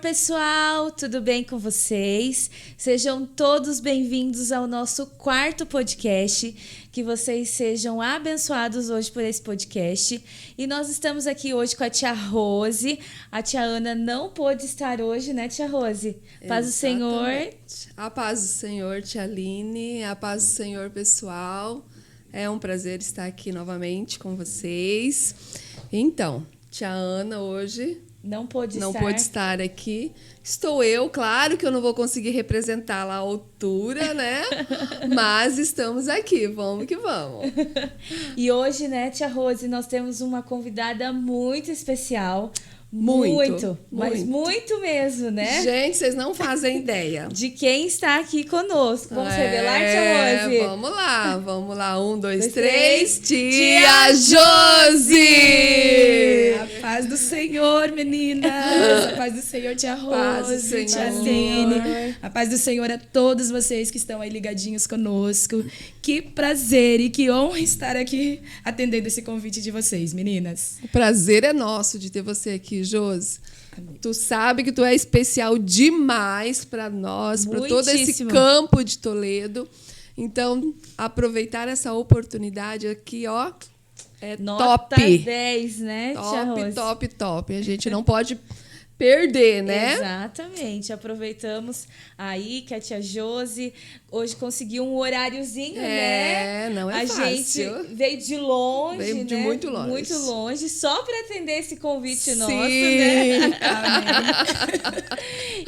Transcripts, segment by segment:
pessoal, tudo bem com vocês? Sejam todos bem-vindos ao nosso quarto podcast. Que vocês sejam abençoados hoje por esse podcast. E nós estamos aqui hoje com a tia Rose. A tia Ana não pôde estar hoje, né, tia Rose? Paz do Senhor. A paz do Senhor, tia Aline. A paz do Senhor, pessoal. É um prazer estar aqui novamente com vocês. Então, tia Ana hoje não pôde estar aqui. Estou eu, claro que eu não vou conseguir representá-la à altura, né? Mas estamos aqui, vamos que vamos. E hoje, né, tia Rose, nós temos uma convidada muito especial. Muito mesmo, né? Gente, vocês não fazem ideia. De quem está aqui conosco. Vamos revelar, tia Rose? Vamos lá. 1, 2, 3. Tia Josi! A paz do Senhor, meninas. A paz do Senhor, tia Rose, tia Aline. A paz do Senhor a todos vocês que estão aí ligadinhos conosco. Que prazer e que honra estar aqui atendendo esse convite de vocês, meninas. O prazer é nosso de ter você aqui, Josi. Tu sabe que tu é especial demais para nós, para todo esse campo de Toledo. Então, aproveitar essa oportunidade aqui, ó, é Nota top. 10, né, tia Rose? Top. A gente não pode perder, né? Exatamente. Aproveitamos aí que a tia Josi hoje conseguiu um horáriozinho, né? Não é fácil. A gente veio de longe, veio de muito longe. Muito longe, só para atender esse convite nosso, né?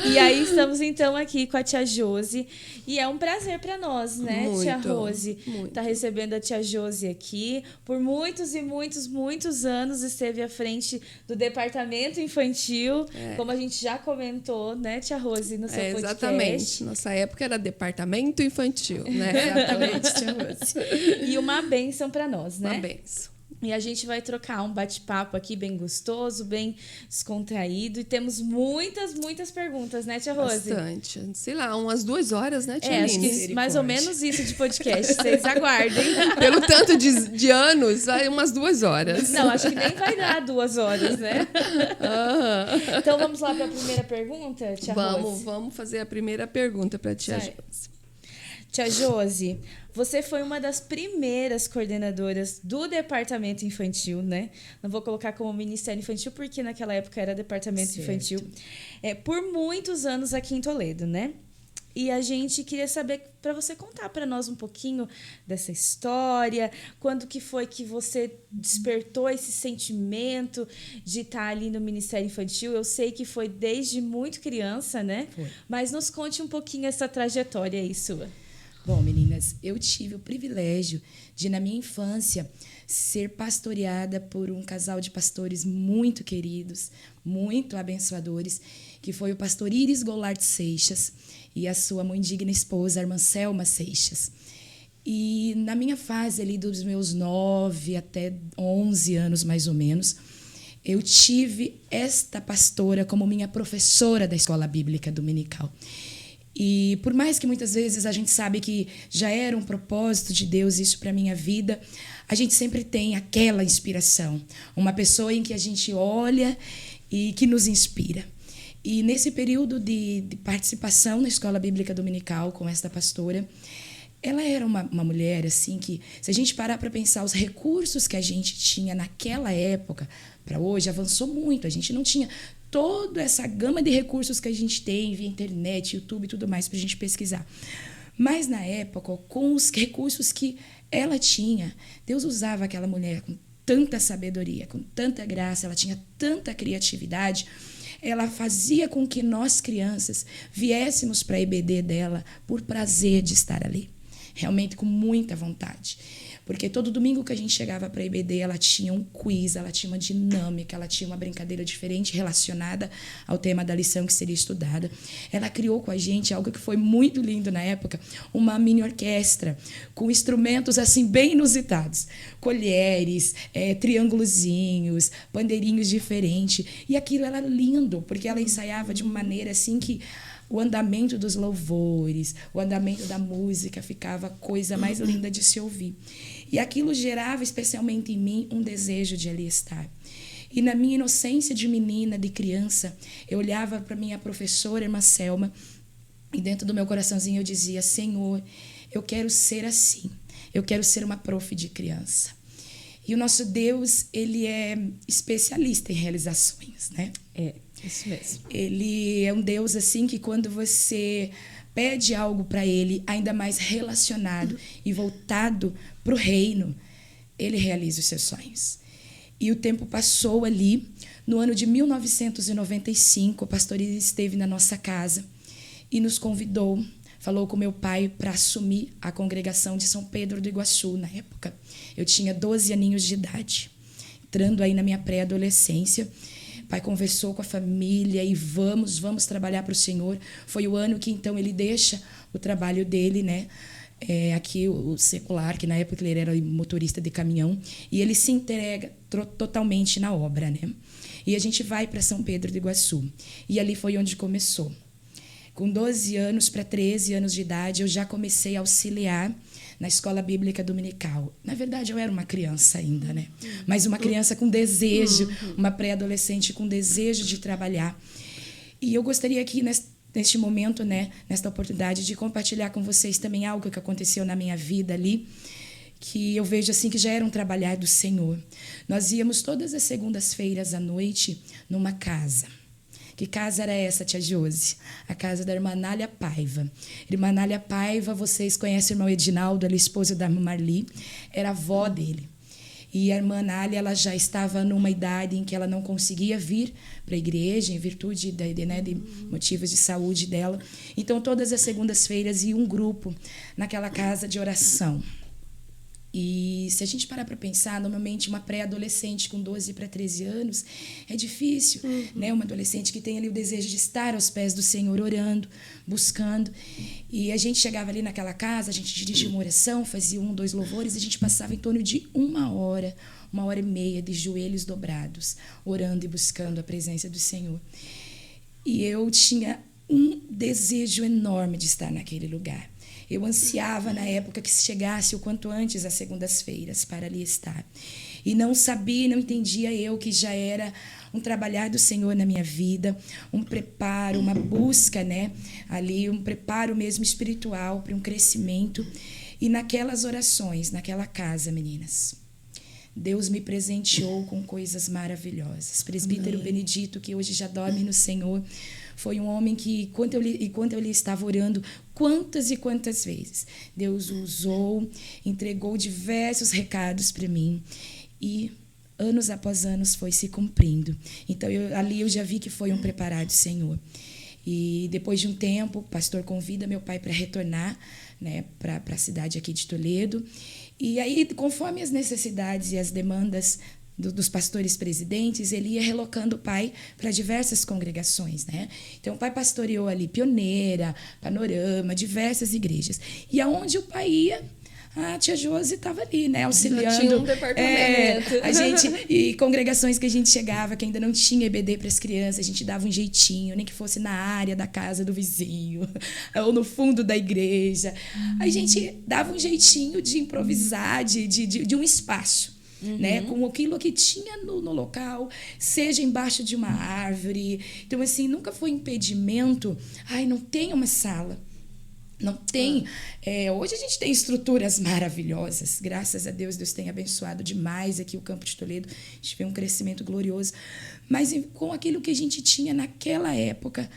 E aí estamos então aqui com a tia Josi e é um prazer para nós, né, tia Rose? Tá recebendo a tia Josi aqui. Por muitos e muitos anos esteve à frente do departamento infantil, como a gente já comentou, né, tia Rose, no seu podcast. Exatamente. Nossa época era departamento infantil, né? Exatamente, tia Rose. E uma bênção para nós, né? Uma bênção. E a gente vai trocar um bate-papo aqui bem gostoso, bem descontraído. E temos muitas perguntas, né, tia Rose? Bastante. Sei lá, umas 2 horas, né, tia Acho que mais ou menos isso de podcast. Vocês aguardem. Pelo tanto de anos, vai umas 2 horas. Não, acho que nem vai dar 2 horas, né? Então, vamos lá para a primeira pergunta, tia Rose? Vamos fazer a primeira pergunta para a tia Josi. Tia Josi, você foi uma das primeiras coordenadoras do departamento infantil, né? Não vou colocar como Ministério Infantil, porque naquela época era departamento infantil. Por muitos anos aqui em Toledo, né? E a gente queria saber, para você contar para nós um pouquinho dessa história, quando que foi que você despertou esse sentimento de estar ali no Ministério Infantil. Eu sei que foi desde muito criança, né? Foi. Mas nos conte um pouquinho essa trajetória aí sua. Bom, meninas, eu tive o privilégio de, na minha infância, ser pastoreada por um casal de pastores muito queridos, muito abençoadores, que foi o pastor Iris Goulart Seixas e a sua muito digna esposa, a irmã Selma Seixas. E na minha fase ali dos meus 9 até 11 anos, mais ou menos, eu tive esta pastora como minha professora da escola bíblica dominical. E por mais que muitas vezes a gente sabe que já era um propósito de Deus isso para a minha vida, a gente sempre tem aquela inspiração, uma pessoa em que a gente olha e que nos inspira. E nesse período de participação na escola bíblica dominical com esta pastora, ela era uma mulher assim que, se a gente parar para pensar os recursos que a gente tinha naquela época, para hoje avançou muito, a gente não tinha toda essa gama de recursos que a gente tem via internet, YouTube e tudo mais para a gente pesquisar. Mas, na época, com os recursos que ela tinha, Deus usava aquela mulher com tanta sabedoria, com tanta graça, ela tinha tanta criatividade, ela fazia com que nós, crianças, viéssemos para a EBD dela por prazer de estar ali, realmente com muita vontade. Porque todo domingo que a gente chegava para a IBD, ela tinha um quiz, ela tinha uma dinâmica, ela tinha uma brincadeira diferente relacionada ao tema da lição que seria estudada. Ela criou com a gente algo que foi muito lindo na época, uma mini orquestra com instrumentos assim bem inusitados, colheres, triângulozinhos, bandeirinhos diferentes. E aquilo era lindo, porque ela ensaiava de uma maneira assim que o andamento dos louvores, o andamento da música ficava a coisa mais linda de se ouvir. E aquilo gerava, especialmente em mim, um desejo de ali estar. E na minha inocência de menina, de criança, eu olhava para minha professora, irmã Selma, e dentro do meu coraçãozinho eu dizia: Senhor, eu quero ser assim. Eu quero ser uma prof de criança. E o nosso Deus, ele é especialista em realizações, né? É, isso mesmo. Ele é um Deus assim que quando você pede algo para ele, ainda mais relacionado e voltado para o reino, ele realiza os seus sonhos. E o tempo passou ali. No ano de 1995, o pastor esteve na nossa casa e nos convidou, falou com meu pai para assumir a congregação de São Pedro do Iguaçu na época. Eu tinha 12 aninhos de idade, entrando aí na minha pré-adolescência. O pai conversou com a família e vamos trabalhar para o Senhor. Foi o ano que, então, ele deixa o trabalho dele, né? Aqui o secular, que na época ele era motorista de caminhão, e ele se entrega totalmente na obra, né? E a gente vai para São Pedro do Iguaçu. E ali foi onde começou. Com 12 anos para 13 anos de idade, eu já comecei a auxiliar na escola bíblica dominical. Na verdade, eu era uma criança ainda, né? Mas uma criança com desejo, uma pré-adolescente com desejo de trabalhar. E eu gostaria aqui, neste momento, né, nesta oportunidade, de compartilhar com vocês também algo que aconteceu na minha vida ali, que eu vejo assim que já era um trabalhar do Senhor. Nós íamos todas as segundas-feiras à noite numa casa. Que casa era essa, tia Josi? A casa da irmã Nália Paiva. Irmã Nália Paiva, vocês conhecem o irmão Edinaldo, ela é esposa da irmã Marli, era avó dele. E a irmã Nália, ela já estava numa idade em que ela não conseguia vir para a igreja, em virtude de motivos de saúde dela. Então, todas as segundas-feiras ia um grupo naquela casa de oração. E se a gente parar para pensar, normalmente uma pré-adolescente com 12 para 13 anos é difícil, né? Uma adolescente que tem ali o desejo de estar aos pés do Senhor, orando, buscando. E a gente chegava ali naquela casa, a gente dirigia uma oração, fazia 1, 2 louvores, e a gente passava em torno de 1h30 de joelhos dobrados, orando e buscando a presença do Senhor. E eu tinha um desejo enorme de estar naquele lugar. Eu ansiava, na época, que chegasse o quanto antes às segundas-feiras para ali estar. E não sabia, não entendia eu que já era um trabalhar do Senhor na minha vida, um preparo, uma busca, né? Ali, um preparo mesmo espiritual para um crescimento. E naquelas orações, naquela casa, meninas, Deus me presenteou com coisas maravilhosas. Presbítero Benedito, que hoje já dorme no Senhor, foi um homem que, enquanto eu lhe estava orando, quantas e quantas vezes Deus o usou, entregou diversos recados para mim. E anos após anos foi se cumprindo. Então, ali eu já vi que foi um preparar do Senhor. E depois de um tempo, o pastor convida meu pai para retornar, né, para a cidade aqui de Toledo. E aí, conforme as necessidades e as demandas dos pastores presidentes, ele ia relocando o pai para diversas congregações, né? Então, o pai pastoreou ali Pioneira, Panorama, diversas igrejas. E aonde o pai ia, a tia Josi estava ali, né, auxiliando. Já tinha um departamento. E congregações que a gente chegava, que ainda não tinha EBD para as crianças, a gente dava um jeitinho, nem que fosse na área da casa do vizinho, ou no fundo da igreja. A gente dava um jeitinho de improvisar, de um espaço. Né, com aquilo que tinha no local, seja embaixo de uma árvore. Então, assim, nunca foi impedimento. Ai, não tem uma sala. Não tem. Hoje a gente tem estruturas maravilhosas. Graças a Deus, Deus tem abençoado demais aqui o Campo de Toledo. A gente vê um crescimento glorioso. Mas com aquilo que a gente tinha naquela época,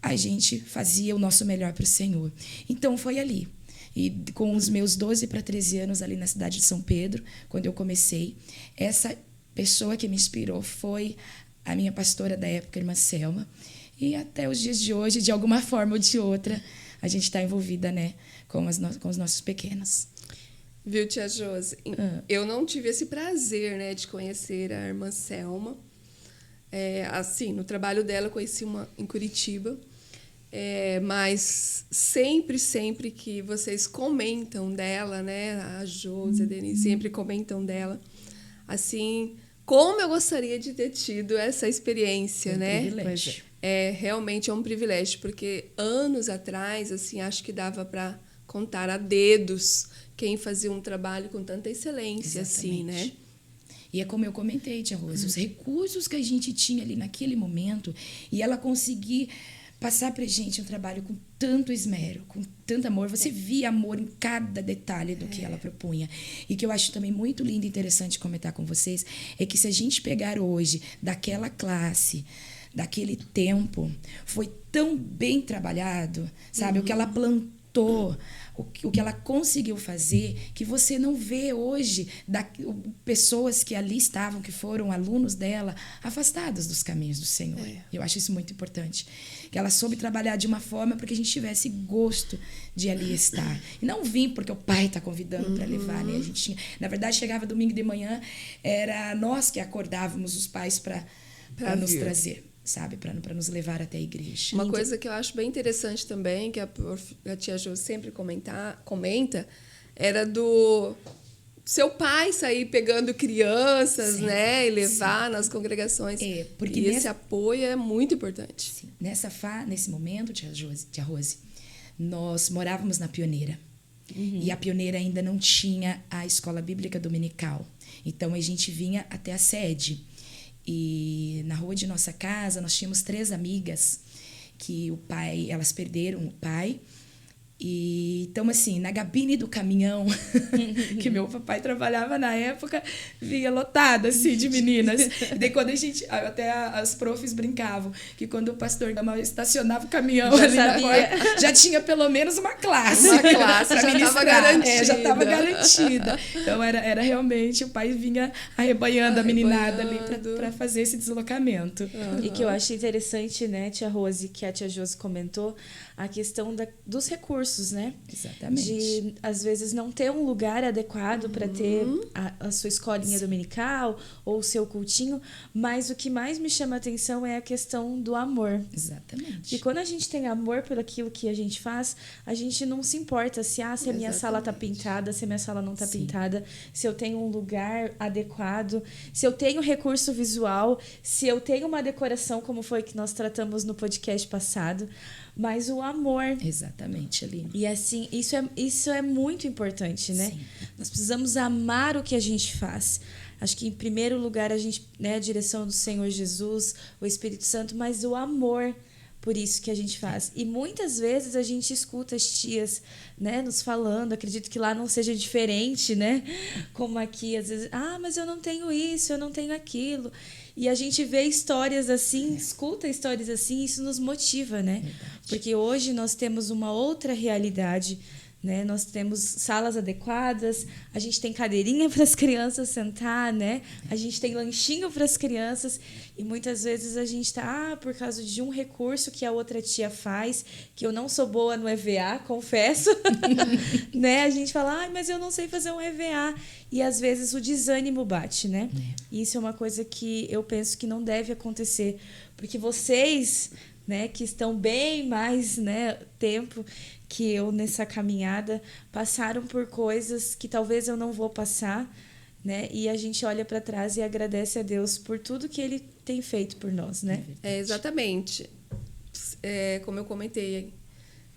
a gente fazia o nosso melhor para o Senhor. Então, foi ali. E com os meus 12 para 13 anos ali na cidade de São Pedro, quando eu comecei, essa pessoa que me inspirou foi a minha pastora da época, a irmã Selma. E até os dias de hoje, de alguma forma ou de outra, a gente está envolvida, né, com os nossos pequenos. Viu, tia Josi? Eu não tive esse prazer, né, de conhecer a irmã Selma. Assim, no trabalho dela, eu conheci uma em Curitiba. Mas sempre que vocês comentam dela, né, a Josi, a Denise, sempre comentam dela, assim, como eu gostaria de ter tido essa experiência, né? Privilégio. Realmente é um privilégio, porque anos atrás, assim, acho que dava para contar a dedos quem fazia um trabalho com tanta excelência. Exatamente. Assim, né? E é como eu comentei, tia Rose, os recursos que a gente tinha ali naquele momento, e ela conseguir passar pra gente um trabalho com tanto esmero, com tanto amor. Você via amor em cada detalhe do que ela propunha. E que eu acho também muito lindo e interessante comentar com vocês é que se a gente pegar hoje daquela classe, daquele tempo, foi tão bem trabalhado, sabe? O que ela plantou, o que ela conseguiu fazer, que você não vê hoje pessoas que ali estavam, que foram alunos dela, afastadas dos caminhos do Senhor. Eu acho isso muito importante. Que ela soube trabalhar de uma forma para que a gente tivesse gosto de ali estar. E não vim porque o pai está convidando para levar, né? A gente tinha, na verdade, chegava domingo de manhã, era nós que acordávamos os pais para nos trazer, sabe? Para nos levar até a igreja. Uma coisa que eu acho bem interessante também, que a tia Jo sempre comenta, era do seu pai sair pegando crianças, sim, né? E levar nas congregações. Porque esse apoio é muito importante. Sim. Nesse momento, tia Rose, nós morávamos na Pioneira. E a Pioneira ainda não tinha a escola bíblica dominical. Então, a gente vinha até a sede. E na rua de nossa casa, nós tínhamos 3 amigas que elas perderam o pai. E então, assim, na cabine do caminhão que meu papai trabalhava na época, vinha lotada, assim, de meninas. E daí, quando até as profs brincavam, que quando o pastor estacionava o caminhão ali na porta, já tinha pelo menos uma classe. Uma classe já estava garantida. Já estava garantida. Então, era realmente, o pai vinha arrebanhando a meninada ali para fazer esse deslocamento. E que eu acho interessante, né, tia Rose, que a tia Josi comentou, a questão dos recursos, né? Exatamente. De, às vezes, não ter um lugar adequado para ter a sua escolinha dominical ou o seu cultinho, mas o que mais me chama a atenção é a questão do amor. Exatamente. E quando a gente tem amor por aquilo que a gente faz, a gente não se importa se a minha sala tá pintada, se a minha sala não tá pintada, se eu tenho um lugar adequado, se eu tenho recurso visual, se eu tenho uma decoração, como foi que nós tratamos no podcast passado, mas o amor. Exatamente, Aline. E assim, isso é muito importante, né? Sim. Nós precisamos amar o que a gente faz. Acho que, em primeiro lugar, a gente, né, a direção do Senhor Jesus, o Espírito Santo, mas o amor por isso que a gente faz. E muitas vezes a gente escuta as tias, né, nos falando, acredito que lá não seja diferente, né? Como aqui, às vezes, mas eu não tenho isso, eu não tenho aquilo. E a gente vê histórias assim, escuta histórias assim, isso nos motiva, né? Verdade. Porque hoje nós temos uma outra realidade, né? Nós temos salas adequadas, a gente tem cadeirinha para as crianças sentar, né? A gente tem lanchinho para as crianças e muitas vezes a gente está por causa de um recurso que a outra tia faz, que eu não sou boa no EVA, confesso, né? A gente fala, mas eu não sei fazer um EVA. E às vezes o desânimo bate, né? E isso é uma coisa que eu penso que não deve acontecer, porque vocês, né, que estão bem mais, né, tempo que eu nessa caminhada, passaram por coisas que talvez eu não vou passar, né? E a gente olha para trás e agradece a Deus por tudo que Ele tem feito por nós, né? Exatamente. Como eu comentei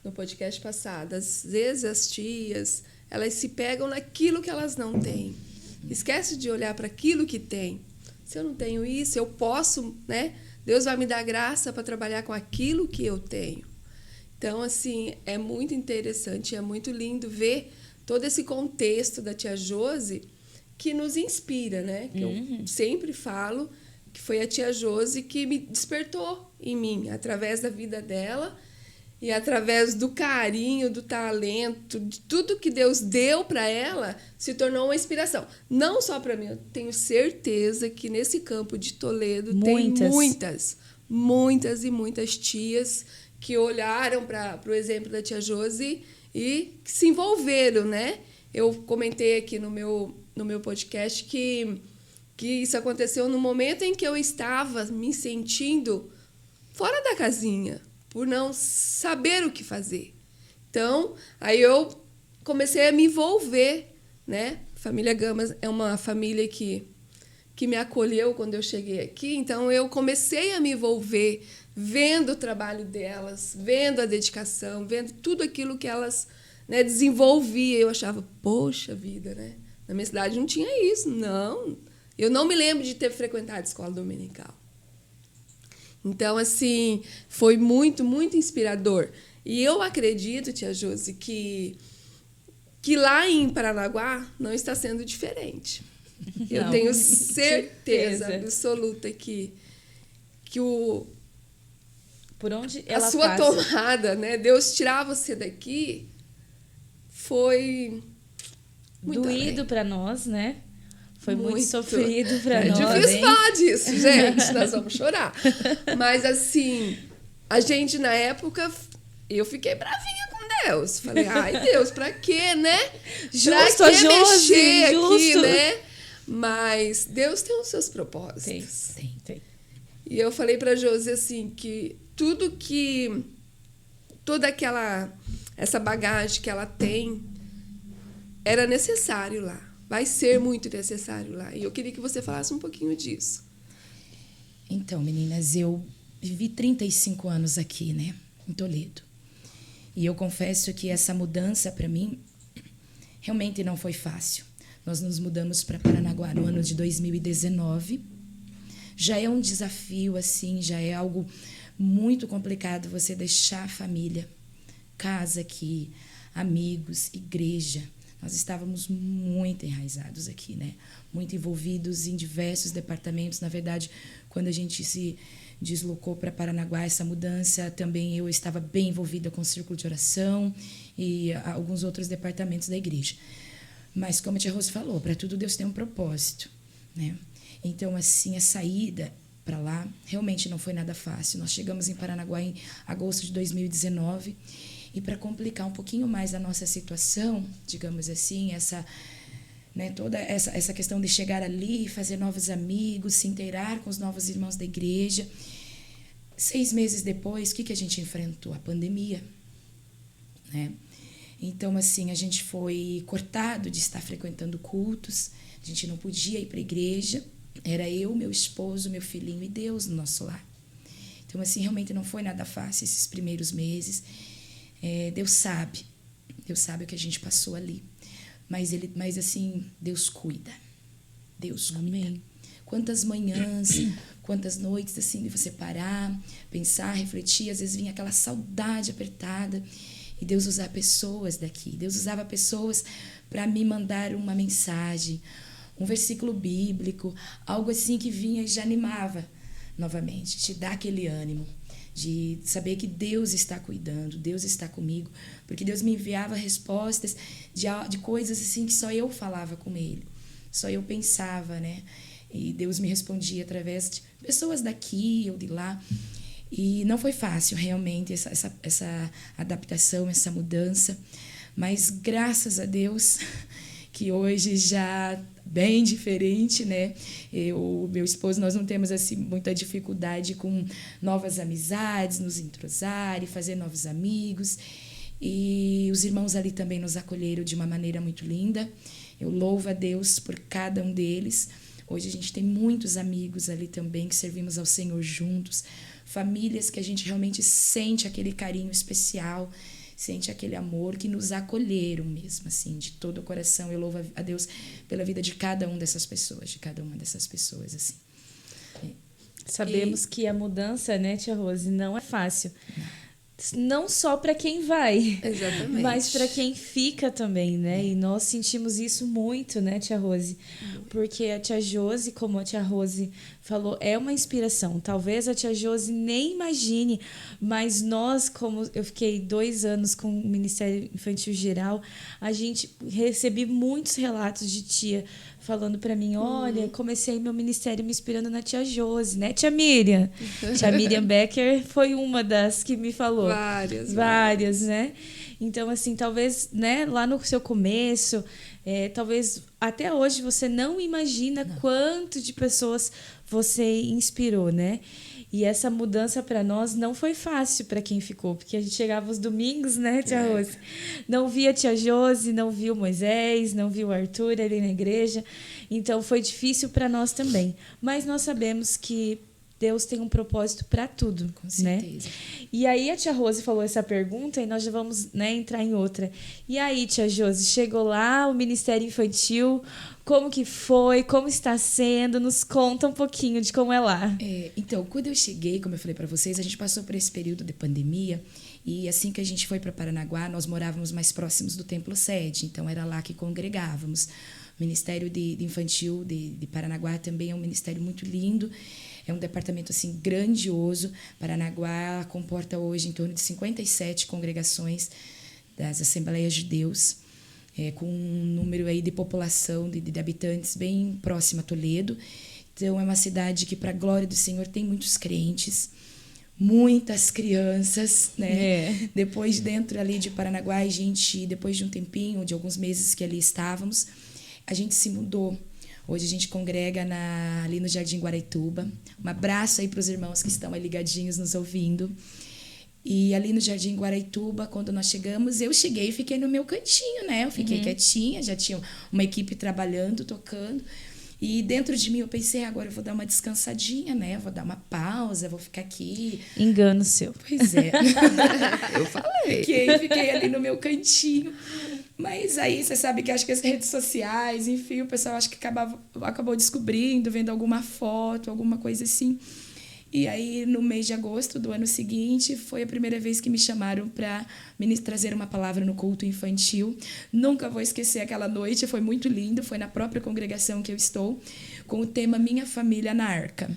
no podcast passado, às vezes as tias, elas se pegam naquilo que elas não têm. Esquece de olhar para aquilo que tem. Se eu não tenho isso, eu posso, né? Deus vai me dar graça para trabalhar com aquilo que eu tenho. Então, assim, é muito interessante, é muito lindo ver todo esse contexto da tia Josi que nos inspira, né? Que eu sempre falo que foi a tia Josi que me despertou em mim, através da vida dela e através do carinho, do talento, de tudo que Deus deu para ela, se tornou uma inspiração. Não só para mim, eu tenho certeza que nesse campo de Toledo tem muitas tias que olharam para o exemplo da tia Josi e que se envolveram, né? Eu comentei aqui no meu podcast que isso aconteceu no momento em que eu estava me sentindo fora da casinha, por não saber o que fazer. Então, aí eu comecei a me envolver, né? A família Gamas é uma família que me acolheu quando eu cheguei aqui, então eu comecei a me envolver, vendo o trabalho delas, vendo a dedicação, vendo tudo aquilo que elas, né, desenvolviam. Eu achava, poxa vida, né? Na minha cidade não tinha isso, não. Eu não me lembro de ter frequentado escola dominical. Então, assim, foi muito, muito inspirador. E eu acredito, tia Josi, que lá em Paranaguá não está sendo diferente. Eu Não, tenho certeza absoluta que por onde a ela sua passa. tomada, né? Deus tirar você daqui foi muito doído para nós, né? Foi muito Muito. sofrido para É nós. difícil falar disso, gente. Nós vamos chorar. Mas, assim, a gente, na época, eu fiquei bravinha com Deus. Falei, ai, Deus, pra quê, né? Justo, pra que Josi, mexer justo. aqui, né? Mas Deus tem os seus propósitos. Tem. E eu falei pra Josi, assim, que toda essa bagagem que ela tem era necessário lá. Vai ser muito necessário lá. E eu queria que você falasse um pouquinho disso. Então, meninas, eu vivi 35 anos aqui, né, em Toledo. E eu confesso que essa mudança, para mim, realmente não foi fácil. Nós nos mudamos para Paranaguá no ano de 2019. Já é um desafio, assim, já é algo muito complicado você deixar a família, casa aqui, amigos, igreja. Nós estávamos muito enraizados aqui, né? Muito envolvidos em diversos departamentos. Na verdade, quando a gente se deslocou para Paranaguá, essa mudança, também eu estava bem envolvida com o círculo de oração e alguns outros departamentos da igreja. Mas, como a tia Rose falou, para tudo Deus tem um propósito, né? Então, assim, a saída para lá realmente não foi nada fácil. Nós chegamos em Paranaguá em agosto de 2019 e, para complicar um pouquinho mais a nossa situação, digamos assim, toda essa questão de chegar ali, fazer novos amigos, se inteirar com os novos irmãos da igreja. 6 meses depois, o que a gente enfrentou? A pandemia, né? Então, assim, a gente foi cortado de estar frequentando cultos, a gente não podia ir para a igreja, era eu, meu esposo, meu filhinho e Deus no nosso lar. Então, assim, realmente não foi nada fácil esses primeiros meses. Deus sabe o que a gente passou ali. Mas assim, Deus cuida. Deus cuida. Amém. Quantas manhãs, quantas noites, assim, de você parar, pensar, refletir, às vezes vinha aquela saudade apertada. E Deus usava pessoas daqui. Deus usava pessoas para me mandar uma mensagem, um versículo bíblico, algo assim que vinha e já animava novamente, te dá aquele ânimo de saber que Deus está cuidando, Deus está comigo, porque Deus me enviava respostas de coisas assim que só eu falava com Ele, só eu pensava, né? E Deus me respondia através de pessoas daqui ou de lá. E não foi fácil, realmente, essa adaptação, essa mudança. Mas, graças a Deus, que hoje já bem diferente, né? Eu, meu esposo, nós não temos assim muita dificuldade com novas amizades, nos entrosar e fazer novos amigos. E os irmãos ali também nos acolheram de uma maneira muito linda. Eu louvo a Deus por cada um deles. Hoje a gente tem muitos amigos ali também que servimos ao Senhor juntos. Famílias que a gente realmente sente aquele carinho especial, sente aquele amor, que nos acolheram mesmo, assim, de todo o coração. Eu louvo a Deus pela vida de cada uma dessas pessoas, assim. Sabemos que a mudança, né, tia Rose, não é fácil. Não só para quem vai, exatamente, mas para quem fica também, né? E nós sentimos isso muito, né, tia Rose? Porque a tia Josi, como a tia Rose falou, é uma inspiração. Talvez a tia Josi nem imagine, mas nós, como eu fiquei 2 anos com o Ministério Infantil Geral, a gente recebi muitos relatos de tia falando para mim, olha, comecei meu ministério me inspirando na tia Josi, né, tia Miriam? Tia Miriam Becker foi uma das que me falou. Várias, né? Então, assim, talvez, né, lá no seu começo, talvez até hoje você não imagina quanto de pessoas você inspirou, né? E essa mudança para nós não foi fácil para quem ficou, porque a gente chegava os domingos, né, tia Rose? Não via a tia Josi, não via o Moisés, não via o Arthur ali na igreja. Então foi difícil para nós também. Mas nós sabemos que Deus tem um propósito para tudo. Com certeza. Né? E aí a tia Rose falou essa pergunta e nós já vamos, né, entrar em outra. E aí, tia Josi, chegou lá o Ministério Infantil, como que foi, como está sendo? Nos conta um pouquinho de como é lá. Então, quando eu cheguei, como eu falei para vocês, a gente passou por esse período de pandemia e assim que a gente foi para Paranaguá, nós morávamos mais próximos do templo sede, então era lá que congregávamos. O Ministério de Infantil de Paranaguá também é um ministério muito lindo. É um departamento assim grandioso. Paranaguá comporta hoje em torno de 57 congregações das Assembleias de Deus, com um número aí de população, de habitantes bem próximo a Toledo. Então, é uma cidade que, para a glória do Senhor, tem muitos crentes, muitas crianças, né? Depois, dentro ali de Paranaguá, a gente, depois de um tempinho, de alguns meses que ali estávamos, a gente se mudou. Hoje a gente congrega ali no Jardim Guaraituba. Um abraço aí para os irmãos que estão aí ligadinhos nos ouvindo. E ali no Jardim Guaraituba, quando nós chegamos, eu cheguei e fiquei no meu cantinho, né? Eu fiquei quietinha, já tinha uma equipe trabalhando, tocando. E dentro de mim eu pensei, agora eu vou dar uma descansadinha, né? Vou dar uma pausa, vou ficar aqui. Engano seu. Pois é. Eu falei. Fiquei ali no meu cantinho. Mas aí você sabe que acho que as redes sociais, enfim, o pessoal acho que acabou descobrindo, vendo alguma foto, alguma coisa assim. E aí, no mês de agosto do ano seguinte, foi a primeira vez que me chamaram para trazer uma palavra no culto infantil. Nunca vou esquecer aquela noite, foi muito lindo, foi na própria congregação que eu estou, com o tema Minha Família na Arca.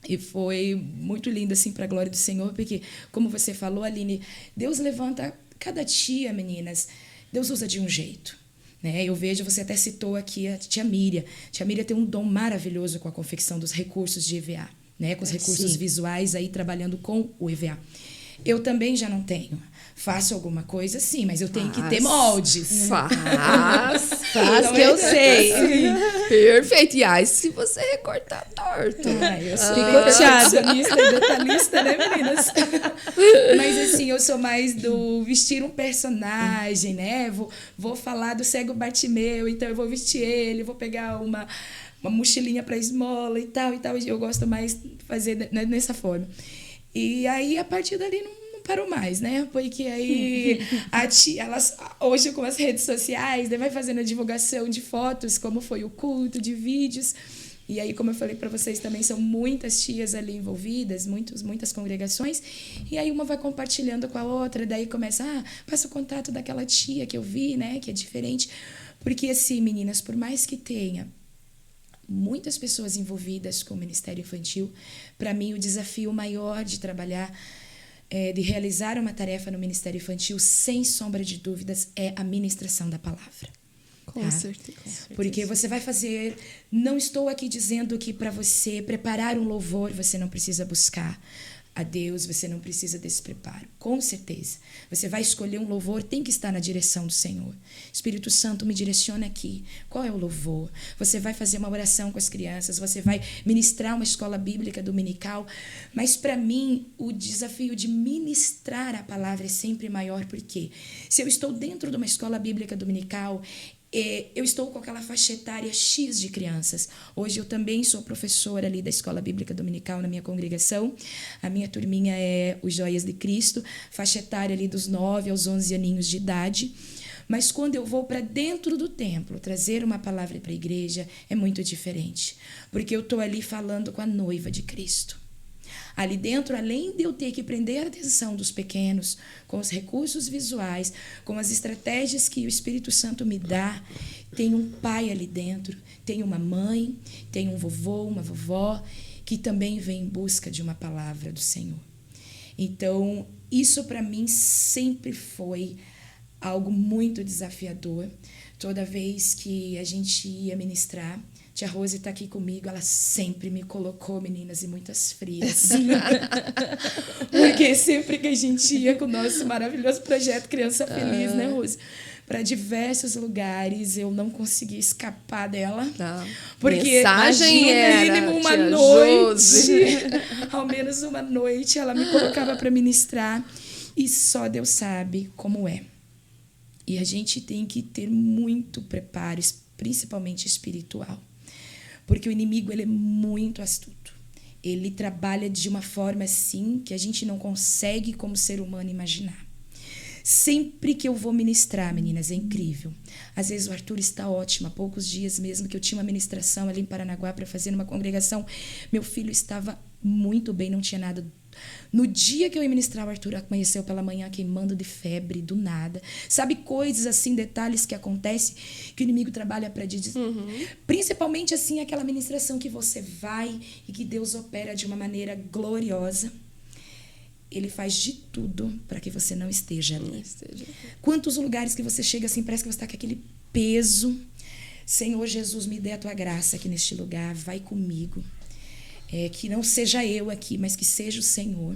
E foi muito lindo, assim, para a glória do Senhor, porque, como você falou, Aline, Deus levanta cada tia, meninas, Deus usa de um jeito. Né? Eu vejo, você até citou aqui a tia Miriam. Tia Miriam tem um dom maravilhoso com a confecção dos recursos de EVA, né? Com os recursos visuais, aí trabalhando com o EVA. Eu também já não tenho. Faço alguma coisa, sim, mas eu tenho que ter moldes. Faz então, que eu sei. Perfeito. E aí, se você recortar torto. Eu sou picoteada. Detalhista, né, meninas? Mas, assim, eu sou mais do vestir um personagem, né? Vou falar do cego Bartimeu, então eu vou vestir ele, vou pegar uma mochilinha para esmola e tal. Eu gosto mais de fazer nessa forma. E aí, a partir dali, não parou mais, né? Porque aí elas hoje com as redes sociais, vai fazendo a divulgação de fotos, como foi o culto, de vídeos. E aí, como eu falei para vocês, também são muitas tias ali envolvidas, muitas congregações. E aí uma vai compartilhando com a outra, daí começa, passa o contato daquela tia que eu vi, né? Que é diferente. Porque assim, meninas, por mais que tenha muitas pessoas envolvidas com o Ministério Infantil, para mim o desafio maior de trabalhar, de realizar uma tarefa no Ministério Infantil, sem sombra de dúvidas, é a ministração da palavra. Com certeza. Porque você vai fazer... Não estou aqui dizendo que para você preparar um louvor, você não precisa buscar a Deus, você não precisa desse preparo. Com certeza. Você vai escolher um louvor, tem que estar na direção do Senhor. Espírito Santo, me direciona aqui. Qual é o louvor? Você vai fazer uma oração com as crianças, você vai ministrar uma escola bíblica dominical. Mas, para mim, o desafio de ministrar a palavra é sempre maior, porque se eu estou dentro de uma escola bíblica dominical, eu estou com aquela faixa etária X de crianças. Hoje eu também sou professora ali da Escola Bíblica Dominical na minha congregação. A minha turminha é os Joias de Cristo, faixa etária ali dos 9 aos 11 aninhos de idade. Mas quando eu vou para dentro do templo trazer uma palavra para a igreja, é muito diferente. Porque eu estou ali falando com a noiva de Cristo. Ali dentro, além de eu ter que prender a atenção dos pequenos, com os recursos visuais, com as estratégias que o Espírito Santo me dá, tem um pai ali dentro, tem uma mãe, tem um vovô, uma vovó, que também vem em busca de uma palavra do Senhor. Então, isso para mim sempre foi algo muito desafiador. Toda vez que a gente ia ministrar, tia Rose está aqui comigo, ela sempre me colocou, meninas, em muitas frias. Porque sempre que a gente ia com o nosso maravilhoso projeto Criança Feliz, né, Rose? Para diversos lugares, eu não conseguia escapar dela. Porque mensagem era, mínimo uma noite, ao menos uma noite, ela me colocava para ministrar. E só Deus sabe como é. E a gente tem que ter muito preparo, principalmente espiritual. Porque o inimigo ele é muito astuto. ele trabalha de uma forma assim que a gente não consegue, como ser humano, imaginar. Sempre que eu vou ministrar, meninas, é incrível. Às vezes o Arthur está ótimo. Há poucos dias mesmo que eu tinha uma ministração ali em Paranaguá para fazer numa congregação, meu filho estava muito bem, não tinha nada. No dia que eu ia ministrar, o Arthur amanheceu pela manhã queimando de febre, do nada. Sabe, coisas assim, detalhes que acontecem, que o inimigo trabalha para dizer. Principalmente assim, aquela ministração que você vai e que Deus opera de uma maneira gloriosa. Ele faz de tudo para que você não esteja ali. Quantos lugares que você chega assim, parece que você está com aquele peso. Senhor Jesus, me dê a tua graça aqui neste lugar, vai comigo. Que não seja eu aqui, mas que seja o Senhor.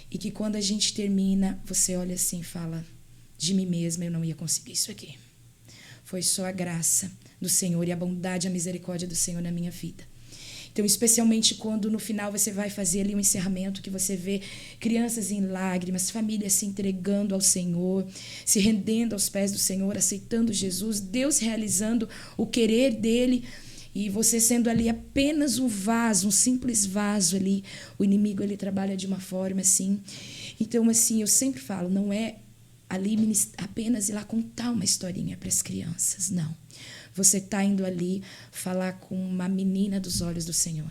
E que quando a gente termina, você olha assim e fala, de mim mesma eu não ia conseguir isso aqui. Foi só a graça do Senhor e a bondade e a misericórdia do Senhor na minha vida. Então, especialmente quando no final você vai fazer ali um encerramento, que você vê crianças em lágrimas, famílias se entregando ao Senhor, se rendendo aos pés do Senhor, aceitando Jesus, Deus realizando o querer dele, e você sendo ali apenas um vaso, um simples vaso ali. O inimigo, ele trabalha de uma forma assim. Então, assim, eu sempre falo, não é ali apenas ir lá contar uma historinha para as crianças, não. Você está indo ali falar com uma menina dos olhos do Senhor.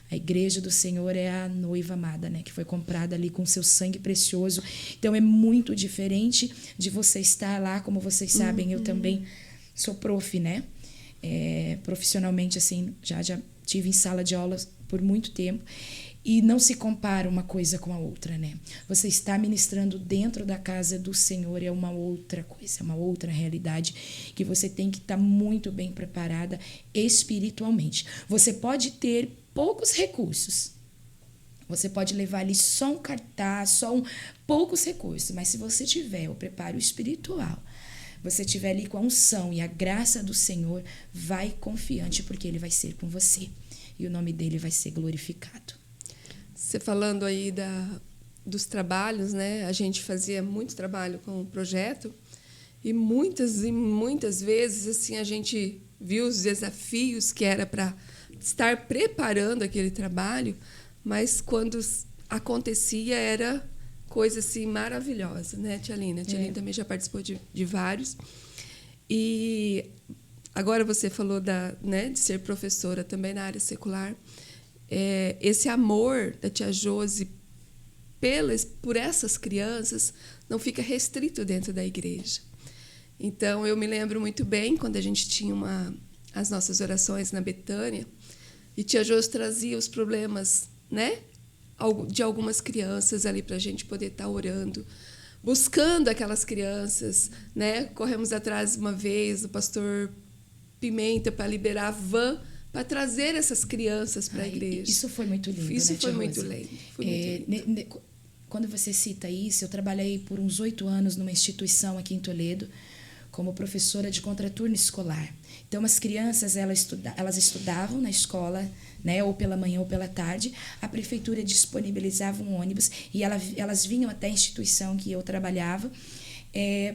A igreja do Senhor é a noiva amada, né? Que foi comprada ali com seu sangue precioso. Então, é muito diferente de você estar lá, como vocês sabem, eu também sou prof, né? Profissionalmente, assim, já tive em sala de aula por muito tempo. E não se compara uma coisa com a outra, né? Você está ministrando dentro da casa do Senhor, é uma outra coisa, é uma outra realidade que você tem que estar muito bem preparada espiritualmente. Você pode ter poucos recursos, você pode levar ali só um cartaz, poucos recursos, mas se você tiver o preparo espiritual, você tiver ali com a unção e a graça do Senhor, vai confiante, porque Ele vai ser com você e o nome dele vai ser glorificado. Você falando aí dos trabalhos, né? A gente fazia muito trabalho com o projeto e muitas vezes assim a gente viu os desafios que era para estar preparando aquele trabalho, mas quando acontecia era coisa assim maravilhosa, né, Tia Aline? A Tia Aline também já participou de vários. E agora você falou de ser professora também na área secular. Esse amor da tia Josi por essas crianças não fica restrito dentro da igreja. Então, eu me lembro muito bem quando a gente tinha as nossas orações na Betânia e tia Josi trazia os problemas, né, de algumas crianças ali para a gente poder estar orando, buscando aquelas crianças, né? Corremos atrás uma vez do pastor Pimenta para liberar a van para trazer essas crianças para a igreja. Isso foi muito lindo, Isso né, foi muito lindo. Quando você cita isso, eu trabalhei por uns 8 anos numa instituição aqui em Toledo, como professora de contraturno escolar. Então, as crianças elas estudavam na escola, né, ou pela manhã ou pela tarde. A prefeitura disponibilizava um ônibus e elas vinham até a instituição que eu trabalhava,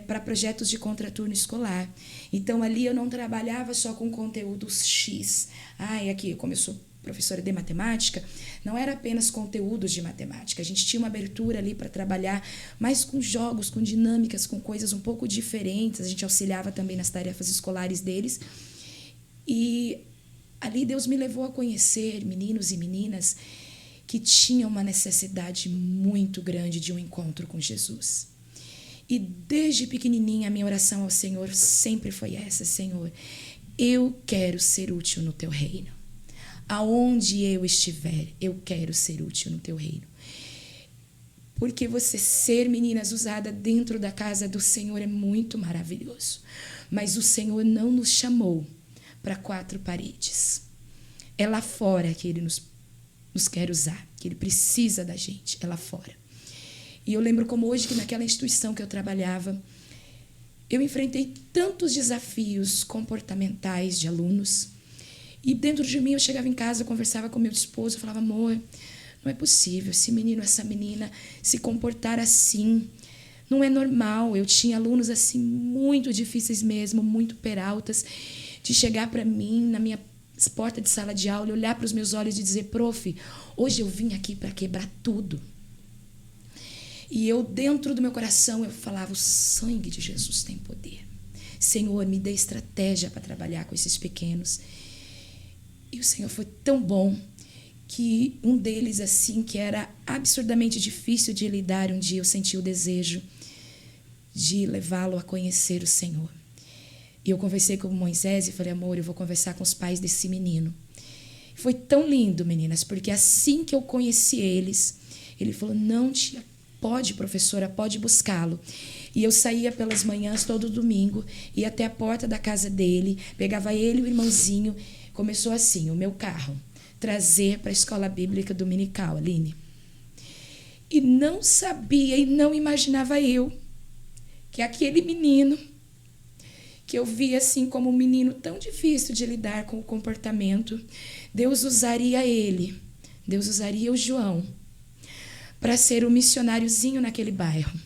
para projetos de contraturno escolar. Então, ali eu não trabalhava só com conteúdos X. Aqui, como eu sou professora de matemática, não era apenas conteúdos de matemática. A gente tinha uma abertura ali para trabalhar mais com jogos, com dinâmicas, com coisas um pouco diferentes. A gente auxiliava também nas tarefas escolares deles. E ali Deus me levou a conhecer meninos e meninas que tinham uma necessidade muito grande de um encontro com Jesus. E desde pequenininha, a minha oração ao Senhor sempre foi essa: Senhor, eu quero ser útil no teu reino. Aonde eu estiver, eu quero ser útil no teu reino. Porque você ser, meninas, usada dentro da casa do Senhor é muito maravilhoso. Mas o Senhor não nos chamou para 4 paredes. É lá fora que Ele nos quer usar, que Ele precisa da gente, é lá fora. E eu lembro como hoje que naquela instituição que eu trabalhava, eu enfrentei tantos desafios comportamentais de alunos. E dentro de mim eu chegava em casa, eu conversava com meu esposo, eu falava: amor, não é possível esse menino, essa menina se comportar assim. Não é normal. Eu tinha alunos assim muito difíceis mesmo, muito peraltas, de chegar para mim porta de sala de aula, olhar para os meus olhos e dizer: prof, hoje eu vim aqui para quebrar tudo. E eu, dentro do meu coração, eu falava: o sangue de Jesus tem poder. Senhor, me dê estratégia para trabalhar com esses pequenos. E o Senhor foi tão bom que um deles, assim, que era absurdamente difícil de lidar, um dia eu senti o desejo de levá-lo a conhecer o Senhor. E eu conversei com Moisés e falei: amor, eu vou conversar com os pais desse menino. Foi tão lindo, meninas, porque assim que eu conheci eles, ele falou: não, tia, pode, professora, pode buscá-lo. E eu saía pelas manhãs todo domingo, ia até a porta da casa dele, pegava ele e o irmãozinho. Começou assim, o meu carro, trazer para a escola bíblica dominical, Aline. E não sabia e não imaginava eu que aquele menino, que eu via assim como um menino tão difícil de lidar com o comportamento, Deus usaria ele, Deus usaria o João para ser um missionáriozinho naquele bairro.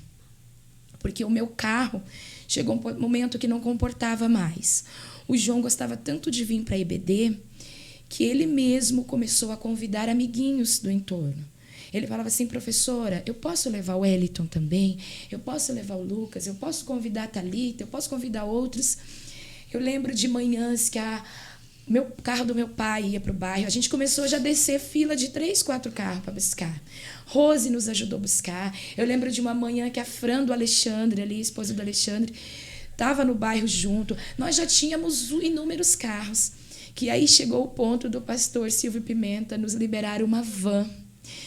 Porque o meu carro chegou um momento que não comportava mais. O João gostava tanto de vir para a IBD que ele mesmo começou a convidar amiguinhos do entorno. Ele falava assim: professora, eu posso levar o Wellington também? Eu posso levar o Lucas? Eu posso convidar a Thalita? Eu posso convidar outros? Eu lembro de manhãs que o carro do meu pai ia para o bairro. A gente começou já a descer fila de 3, 4 carros para buscar. Rose nos ajudou a buscar. Eu lembro de uma manhã que a Fran do Alexandre, ali, esposa do Alexandre, estava no bairro junto. Nós já tínhamos inúmeros carros. Que aí chegou o ponto do pastor Silvio Pimenta nos liberar uma van.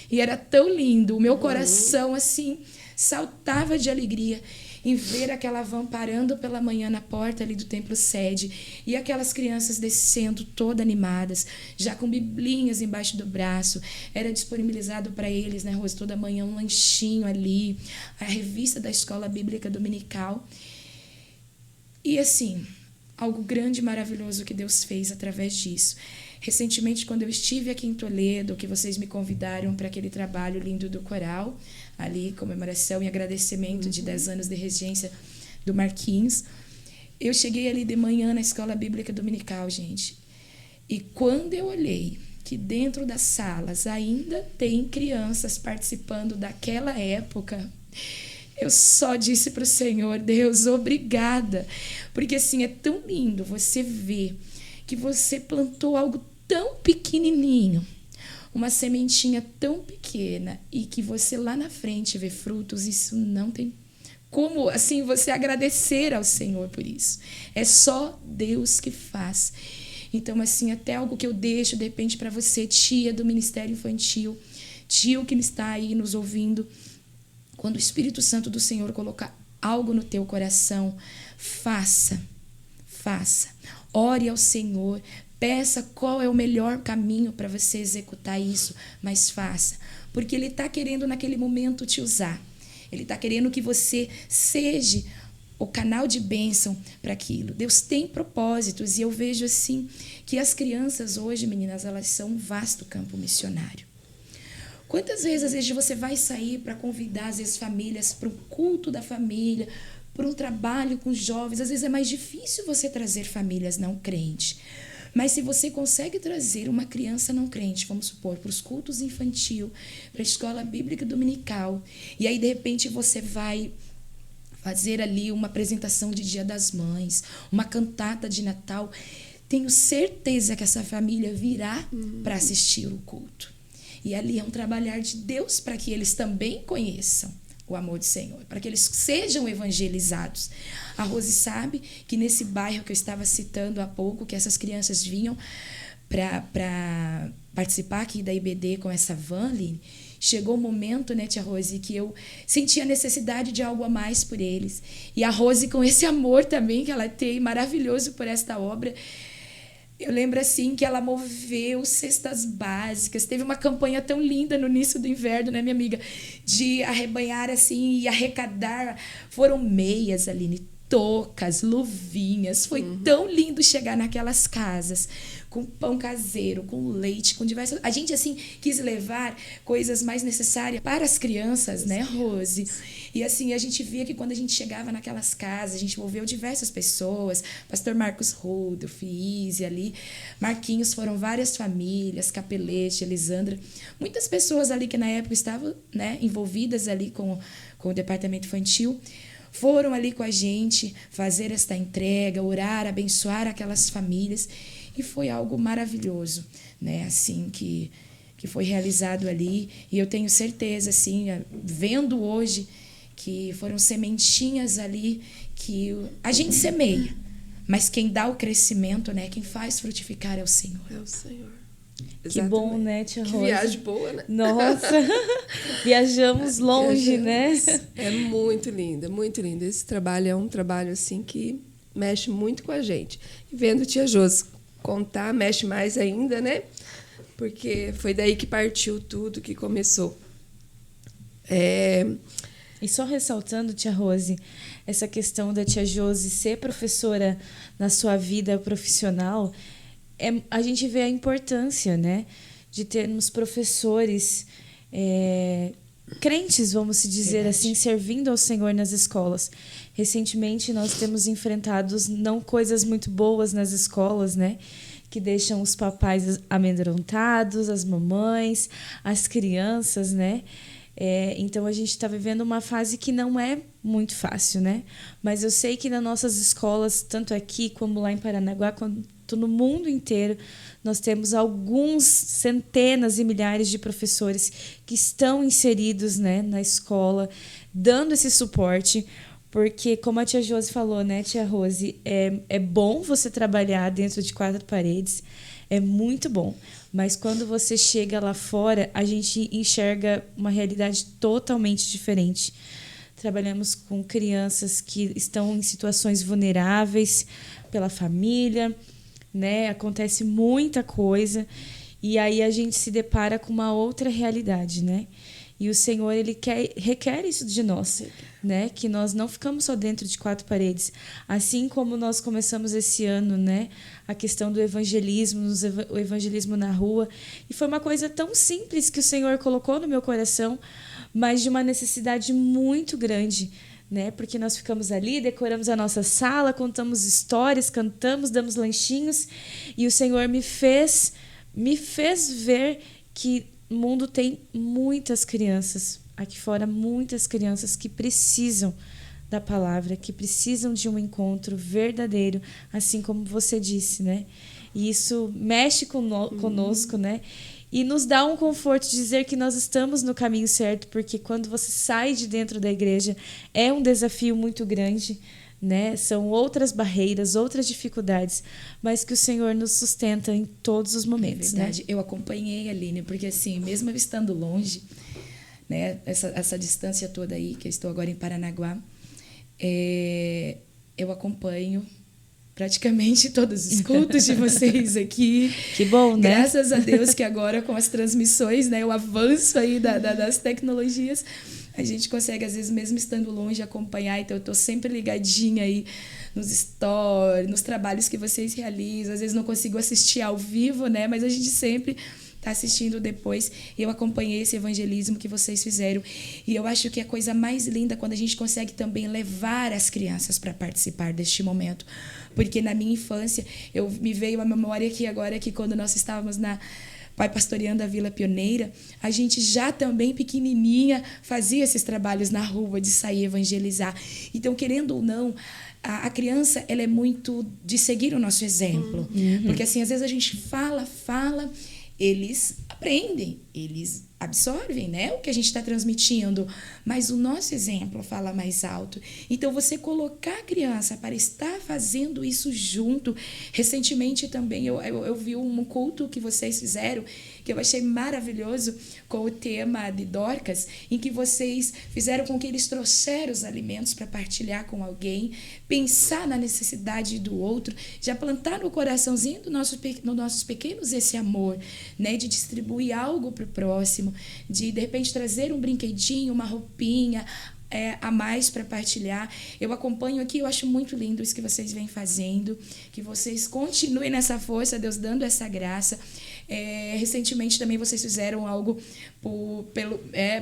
E era tão lindo. O meu coração, assim, saltava de alegria em ver aquela van parando pela manhã na porta ali do templo sede e aquelas crianças descendo todas animadas, já com biblinhas embaixo do braço. Era disponibilizado para eles, né, Rose, toda manhã um lanchinho ali, a revista da Escola Bíblica Dominical. E assim, algo grande e maravilhoso que Deus fez através disso. Recentemente, quando eu estive aqui em Toledo, que vocês me convidaram para aquele trabalho lindo do coral, ali, comemoração e agradecimento de 10 anos de regência do Marquinhos, eu cheguei ali de manhã na Escola Bíblica Dominical, gente. E quando eu olhei que dentro das salas ainda tem crianças participando daquela época, eu só disse para o Senhor: Deus, obrigada. Porque assim, é tão lindo você ver que você plantou algo tão pequenininho, uma sementinha tão pequena, e que você lá na frente vê frutos. Isso não tem como, assim, você agradecer ao Senhor por isso. É só Deus que faz. Então, assim, até algo que eu deixo, de repente, para você, tia do Ministério Infantil, tio que está aí nos ouvindo, quando o Espírito Santo do Senhor colocar algo no teu coração, faça. Ore ao Senhor, peça qual é o melhor caminho para você executar isso, mas faça. Porque Ele está querendo naquele momento te usar. Ele está querendo que você seja o canal de bênção para aquilo. Deus tem propósitos, e eu vejo assim que as crianças hoje, meninas, elas são um vasto campo missionário. Quantas vezes, às vezes, você vai sair para convidar, às vezes, famílias para um culto da família, para um trabalho com jovens? Às vezes é mais difícil você trazer famílias não crentes. Mas se você consegue trazer uma criança não crente, vamos supor, para os cultos infantil, para a escola bíblica dominical, e aí, de repente, você vai fazer ali uma apresentação de Dia das Mães, uma cantata de Natal, tenho certeza que essa família virá para assistir o culto. E ali é um trabalhar de Deus para que eles também conheçam o amor do Senhor, para que eles sejam evangelizados. A Rose sabe que nesse bairro que eu estava citando há pouco, que essas crianças vinham para participar aqui da IBD com essa van, Aline, chegou um momento, né, tia Rose, que eu sentia a necessidade de algo a mais por eles. E a Rose, com esse amor também que ela tem, maravilhoso por esta obra, eu lembro assim que ela moveu cestas básicas. Teve uma campanha tão linda no início do inverno, né, minha amiga? De arrebanhar assim e arrecadar. Foram meias, Aline. toucas, luvinhas. Foi tão lindo chegar naquelas casas com pão caseiro, com leite, com diversas... A gente, assim, quis levar coisas mais necessárias para as crianças, né, Rose? E, assim, a gente via que quando a gente chegava naquelas casas, a gente envolveu diversas pessoas, pastor Marcos Rudolf, Izzy ali, Marquinhos, foram várias famílias, Capelete, Elisandra, muitas pessoas ali que na época estavam, né, envolvidas ali com o departamento infantil, foram ali com a gente fazer esta entrega, orar, abençoar aquelas famílias. E foi algo maravilhoso, né? Assim, que foi realizado ali. E eu tenho certeza, assim, vendo hoje, que foram sementinhas ali que a gente semeia. Mas quem dá o crescimento, né? Quem faz frutificar é o Senhor. É o Senhor. Que bom, né, tia Rosa? Que viagem boa, né? Nossa, viajamos longe, né? É muito linda, muito linda. Esse trabalho é um trabalho assim que mexe muito com a gente. E vendo tia Josi contar, mexe mais ainda, né? Porque foi daí que partiu tudo, que começou. E só ressaltando, tia Rose, essa questão da tia Josi ser professora na sua vida profissional, a gente vê a importância, né, de termos professores crentes, vamos se dizer assim, servindo ao Senhor nas escolas. Recentemente, nós temos enfrentado não coisas muito boas nas escolas, né, que deixam os papais amedrontados, as mamães, as crianças, né? Então, a gente está vivendo uma fase que não é muito fácil, né? Mas eu sei que nas nossas escolas, tanto aqui como lá em Paranaguá, quanto no mundo inteiro, nós temos alguns centenas e milhares de professores que estão inseridos, né, na escola, dando esse suporte, porque, como a tia Josi falou, né, tia Rose, é bom você trabalhar dentro de 4 paredes, é muito bom, mas quando você chega lá fora, a gente enxerga uma realidade totalmente diferente. Trabalhamos com crianças que estão em situações vulneráveis pela família, né? Acontece muita coisa e aí a gente se depara com uma outra realidade, né? E o Senhor, ele requer isso de nós, né? Que nós não ficamos só dentro de 4 paredes. Assim como nós começamos esse ano, né? A questão do evangelismo, o evangelismo na rua. E foi uma coisa tão simples que o Senhor colocou no meu coração, mas de uma necessidade muito grande, né? Porque nós ficamos ali, decoramos a nossa sala, contamos histórias, cantamos, damos lanchinhos. E o Senhor me fez ver que o mundo tem muitas crianças, aqui fora muitas crianças que precisam da palavra, que precisam de um encontro verdadeiro, assim como você disse, né? E isso mexe conosco, né? E nos dá um conforto de dizer que nós estamos no caminho certo, porque quando você sai de dentro da igreja é um desafio muito grande, né? São outras barreiras, outras dificuldades, mas que o Senhor nos sustenta em todos os momentos. É verdade. Né? Eu acompanhei, Aline, porque assim, mesmo eu estando longe, né, essa distância toda aí, que eu estou agora em Paranaguá, eu acompanho praticamente todos os cultos de vocês aqui. Que bom, né? Graças a Deus que agora com as transmissões, né, o avanço aí das tecnologias, a gente consegue, às vezes, mesmo estando longe, acompanhar. Então, eu estou sempre ligadinha aí nos stories, nos trabalhos que vocês realizam. Às vezes não consigo assistir ao vivo, né? Mas a gente sempre está assistindo depois. E eu acompanhei esse evangelismo que vocês fizeram. E eu acho que a coisa mais linda é quando a gente consegue também levar as crianças para participar deste momento. Porque na minha infância, me veio a memória aqui agora que quando nós estávamos Pai pastoreando a Vila Pioneira, a gente já também pequenininha fazia esses trabalhos na rua de sair evangelizar. Então, querendo ou não, a criança ela é muito de seguir o nosso exemplo. Porque assim, às vezes a gente fala, eles aprendem, eles absorvem, né, o que a gente está transmitindo, mas o nosso exemplo fala mais alto. Então, você colocar a criança para estar fazendo isso junto. Recentemente também eu vi um culto que vocês fizeram, que eu achei maravilhoso, com o tema de Dorcas, em que vocês fizeram com que eles trouxeram os alimentos para partilhar com alguém, pensar na necessidade do outro, já plantar no coraçãozinho dos nossos pequenos esse amor, né, de distribuir algo para o próximo, de repente trazer um brinquedinho, uma roupinha, a mais para partilhar. Eu acompanho aqui, eu acho muito lindo isso que vocês vêm fazendo, que vocês continuem nessa força, Deus dando essa graça. Recentemente também vocês fizeram algo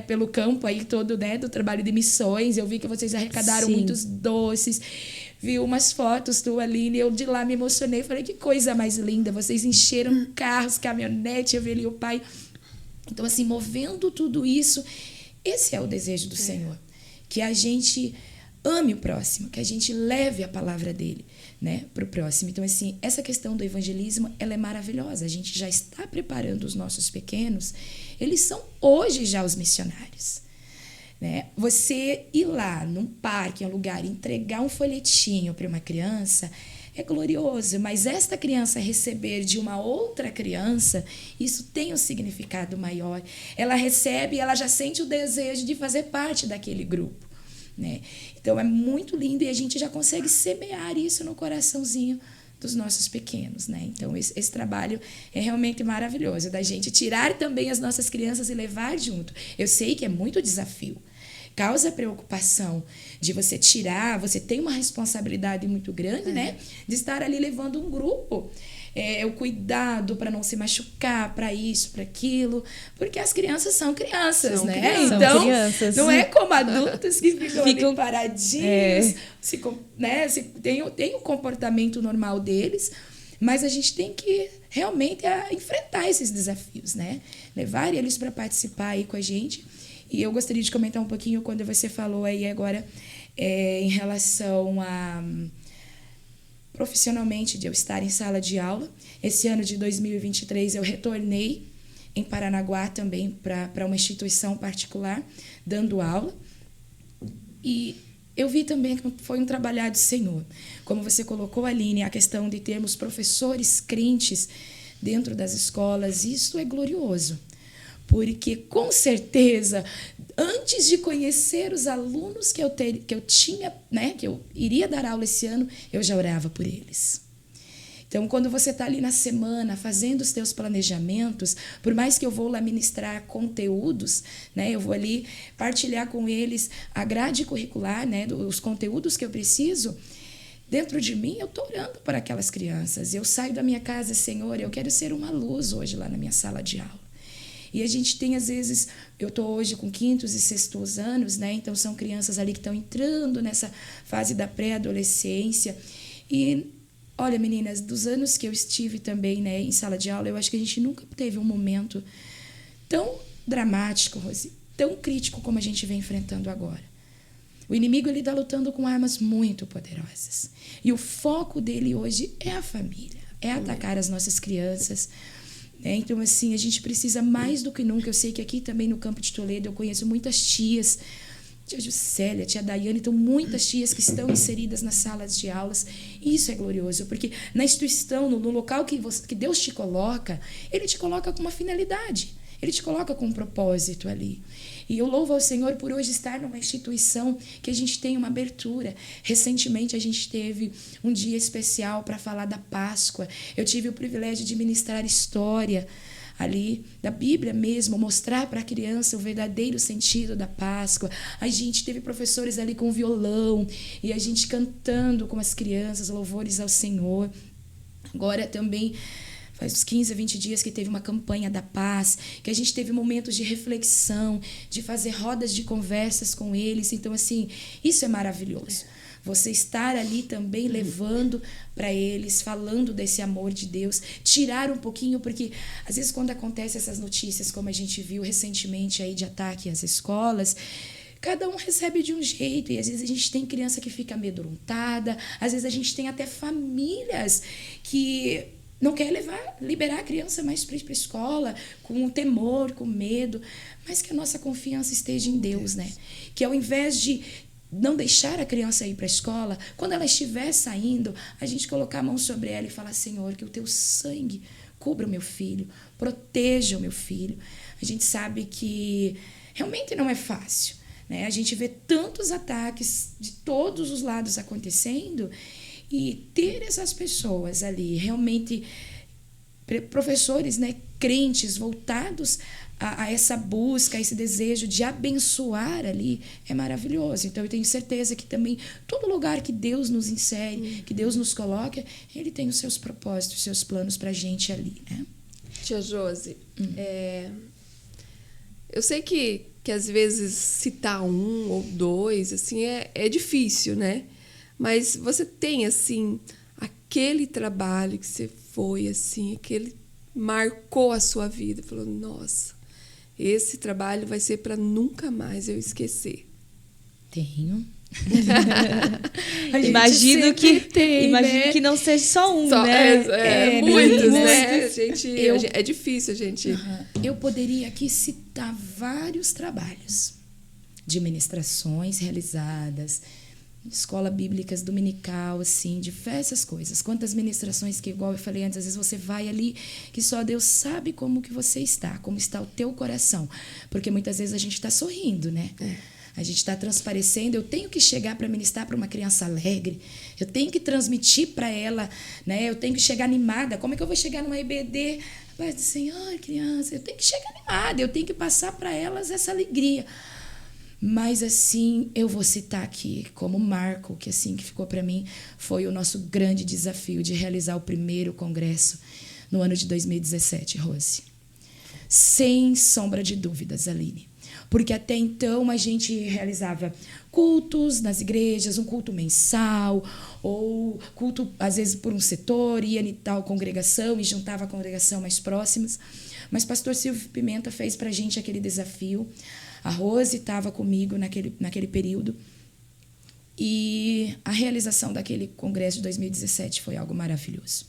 pelo campo aí todo, né, do trabalho de missões. Eu vi que vocês arrecadaram muitos doces. Vi umas fotos tu, Aline, eu de lá me emocionei. Falei, que coisa mais linda. Vocês encheram carros, caminhonete, eu vi ali o pai. Então, assim, movendo tudo isso, esse é o desejo do Senhor. Que a gente ame o próximo, que a gente leve a palavra dele, né, para o próximo. Então, assim, essa questão do evangelismo, ela é maravilhosa. A gente já está preparando os nossos pequenos. Eles são hoje já os missionários. Né? Você ir lá num parque, em um lugar, entregar um folhetinho para uma criança é glorioso, mas esta criança receber de uma outra criança, isso tem um significado maior. Ela recebe e ela já sente o desejo de fazer parte daquele grupo. Né? Então é muito lindo e a gente já consegue semear isso no coraçãozinho dos nossos pequenos, né? Então esse trabalho é realmente maravilhoso, da gente tirar também as nossas crianças e levar junto. Eu sei que é muito desafio, causa preocupação de você tirar, você tem uma responsabilidade muito grande, né? De estar ali levando um grupo. O cuidado para não se machucar, para isso, para aquilo, porque as crianças são crianças, né? Crianças. Então, são crianças. Não é como adultos que ficam ali paradinhos, tem o comportamento normal deles, mas a gente tem que realmente enfrentar esses desafios, né? Levar eles para participar aí com a gente. E eu gostaria de comentar um pouquinho quando você falou aí agora em relação a profissionalmente de eu estar em sala de aula. Esse ano de 2023 eu retornei em Paranaguá também para uma instituição particular, dando aula. E eu vi também que foi um trabalhar do Senhor. Como você colocou, Aline, a questão de termos professores crentes dentro das escolas, isso é glorioso. Porque, com certeza, antes de conhecer os alunos que eu tinha, né, que eu iria dar aula esse ano, eu já orava por eles. Então, quando você está ali na semana fazendo os teus planejamentos, por mais que eu vou lá ministrar conteúdos, né, eu vou ali partilhar com eles a grade curricular, né, os conteúdos que eu preciso, dentro de mim eu estou orando por aquelas crianças. Eu saio da minha casa, Senhor, eu quero ser uma luz hoje lá na minha sala de aula. E a gente tem, às vezes, eu estou hoje com 5º e 6º anos, né? Então são crianças ali que estão entrando nessa fase da pré-adolescência. E, olha, meninas, dos anos que eu estive também, né, em sala de aula, eu acho que a gente nunca teve um momento tão dramático, Rosi, tão crítico como a gente vem enfrentando agora. O inimigo está lutando com armas muito poderosas. E o foco dele hoje é a família, é atacar as nossas crianças. Então, assim, a gente precisa mais do que nunca. Eu sei que aqui também no Campo de Toledo eu conheço muitas tias, tia Juscelia, tia Daiane, então muitas tias que estão inseridas nas salas de aulas. E isso é glorioso, porque na instituição, no local que Deus te coloca, Ele te coloca com uma finalidade, Ele te coloca com um propósito ali. E eu louvo ao Senhor por hoje estar numa instituição que a gente tem uma abertura. Recentemente a gente teve um dia especial para falar da Páscoa. Eu tive o privilégio de ministrar história ali da Bíblia mesmo, mostrar para a criança o verdadeiro sentido da Páscoa. A gente teve professores ali com violão e a gente cantando com as crianças louvores ao Senhor. Agora também faz uns 15 a 20 dias que teve uma campanha da paz, que a gente teve momentos de reflexão, de fazer rodas de conversas com eles. Então, assim, isso é maravilhoso. Você estar ali também levando para eles, falando desse amor de Deus, tirar um pouquinho, porque às vezes quando acontecem essas notícias, como a gente viu recentemente aí de ataque às escolas, cada um recebe de um jeito, e às vezes a gente tem criança que fica amedrontada, às vezes a gente tem até famílias que não quer liberar a criança mais para a escola, com temor, com medo, mas que a nossa confiança esteja em Deus, né? Que ao invés de não deixar a criança ir para a escola, quando ela estiver saindo, a gente colocar a mão sobre ela e falar: Senhor, que o teu sangue cubra o meu filho, proteja o meu filho. A gente sabe que realmente não é fácil, né? A gente vê tantos ataques de todos os lados acontecendo. E ter essas pessoas ali, realmente, professores, né, crentes, voltados a essa busca, a esse desejo de abençoar ali, é maravilhoso. Então, eu tenho certeza que também todo lugar que Deus nos insere, que Deus nos coloca, Ele tem os seus propósitos, os seus planos para a gente ali, né? Tia Josi, eu sei que às vezes citar um ou dois assim, é difícil, né? Mas você tem, assim, aquele trabalho que você foi, assim, aquele marcou a sua vida, falou, nossa, esse trabalho vai ser para nunca mais eu esquecer. Tenho. Imagino que tem, imagino né? que não seja só um, né? Muitos, né? É difícil a gente... Eu poderia aqui citar vários trabalhos de ministrações realizadas, escola bíblicas dominical, assim, diversas coisas. Quantas ministrações que, igual eu falei antes, às vezes você vai ali que só Deus sabe como que você está, como está o teu coração. Porque muitas vezes a gente está sorrindo, né? A gente está transparecendo. Eu tenho que chegar para ministrar para uma criança alegre. Eu tenho que transmitir para ela, né? Eu tenho que chegar animada. Como é que eu vou chegar numa EBD? Vai dizer, ai, criança, eu tenho que chegar animada. Eu tenho que passar para elas essa alegria. Mas, assim, eu vou citar aqui como marco, que assim que ficou para mim, foi o nosso grande desafio de realizar o primeiro congresso no ano de 2017, Rose. Sem sombra de dúvidas, Aline. Porque até então a gente realizava cultos nas igrejas, um culto mensal, ou culto, às vezes, por um setor, ia em tal congregação e juntava a congregação mais próximas. Mas pastor Silvio Pimenta fez para a gente aquele desafio. A Rose estava comigo naquele período. E a realização daquele congresso de 2017 foi algo maravilhoso.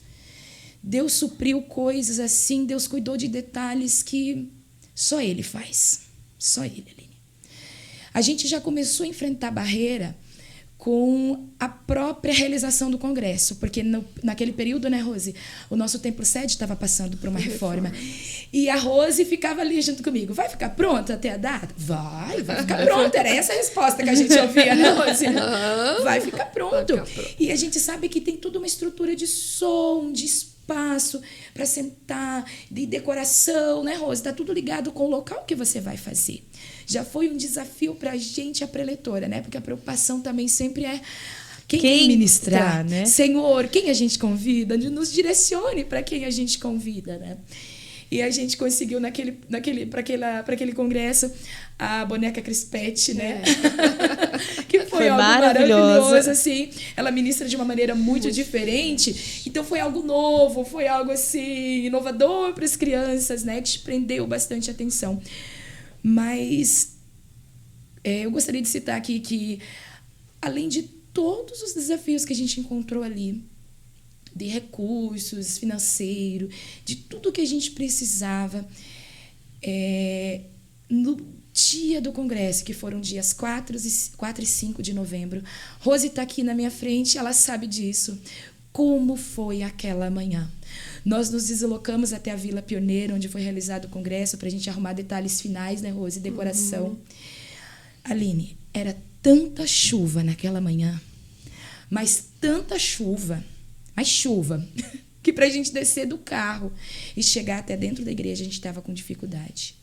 Deus supriu coisas assim, Deus cuidou de detalhes que só Ele faz. Só Ele, Aline. A gente já começou a enfrentar barreira com a própria realização do congresso, porque naquele período, né, Rose, o nosso templo sede estava passando por uma reforma. E a Rose ficava ali junto comigo. Vai ficar pronta até a data? Vai ficar pronta. Era essa a resposta que a gente ouvia, né, Rose? Vai ficar pronto. E a gente sabe que tem toda uma estrutura de som, de espaço para sentar, de decoração, né, Rose? Está tudo ligado com o local que você vai fazer. Já foi um desafio para a gente, a preletora, né? Porque a preocupação também sempre é quem ministrar, né? Senhor, quem a gente convida? Nos direcione para quem a gente convida, né? E a gente conseguiu para aquele congresso a boneca Crispete, né? Que foi algo maravilhoso, assim. Ela ministra de uma maneira muito diferente. Então foi algo novo, foi algo assim inovador para as crianças, né? Que prendeu bastante atenção. Mas eu gostaria de citar aqui que, além de todos os desafios que a gente encontrou ali, de recursos, financeiro, de tudo que a gente precisava, no dia do congresso, que foram dias 4 e 5 de novembro, Rose está aqui na minha frente, ela sabe disso. Como foi aquela manhã? Nós nos deslocamos até a Vila Pioneira, onde foi realizado o congresso, para a gente arrumar detalhes finais, né, Rose? Decoração. Aline, era tanta chuva naquela manhã, mas tanta chuva, que para a gente descer do carro e chegar até dentro da igreja, a gente estava com dificuldade.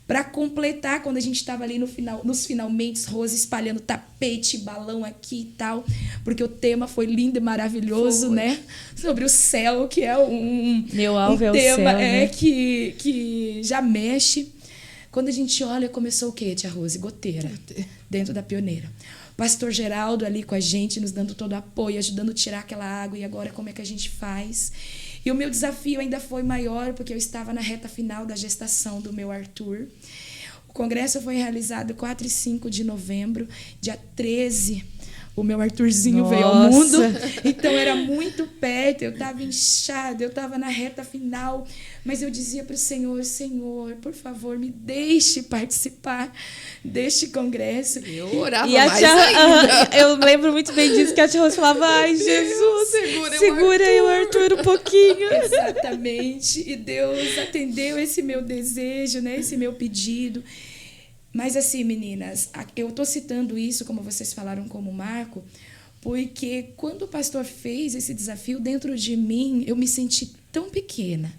Para completar, quando a gente estava ali nos finalmente, Rose espalhando tapete, balão aqui e tal, porque o tema foi lindo e maravilhoso, né? Sobre o céu, que é meu alvo é o tema céu, né? que já mexe. Quando a gente olha, começou o quê, tia Rose? Goteira, dentro da pioneira. Pastor Geraldo ali com a gente, nos dando todo o apoio, ajudando a tirar aquela água, e agora como é que a gente faz? E o meu desafio ainda foi maior, porque eu estava na reta final da gestação do meu Arthur. O congresso foi realizado 4 e 5 de novembro, dia 13, o meu Arthurzinho veio ao mundo. Então era muito perto, eu estava inchada, eu estava na reta final, mas eu dizia para o Senhor, Senhor, por favor, me deixe participar deste congresso. Eu orava e mais ainda. Eu lembro muito bem disso, que a tia Rose falava, ai, Jesus, segura aí o Arthur um pouquinho. Exatamente. E Deus atendeu esse meu desejo, né? Esse meu pedido. Mas assim, meninas, eu estou citando isso, como vocês falaram, como marco, porque quando o pastor fez esse desafio, dentro de mim, eu me senti tão pequena,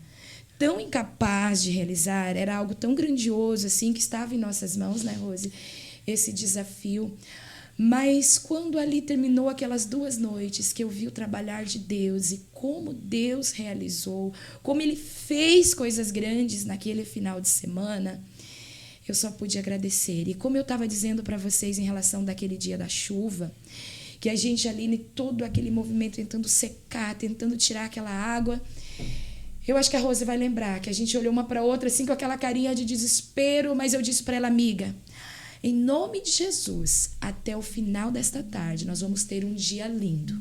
tão incapaz de realizar, era algo tão grandioso assim que estava em nossas mãos, né, Rose? Esse desafio. Mas quando ali terminou aquelas 2 noites que eu vi o trabalhar de Deus e como Deus realizou, como Ele fez coisas grandes naquele final de semana, eu só pude agradecer. E como eu estava dizendo para vocês em relação daquele dia da chuva, que a gente ali, em todo aquele movimento, tentando secar, tentando tirar aquela água, eu acho que a Rose vai lembrar que a gente olhou uma para outra assim com aquela carinha de desespero, mas eu disse para ela, amiga, em nome de Jesus, até o final desta tarde, nós vamos ter um dia lindo.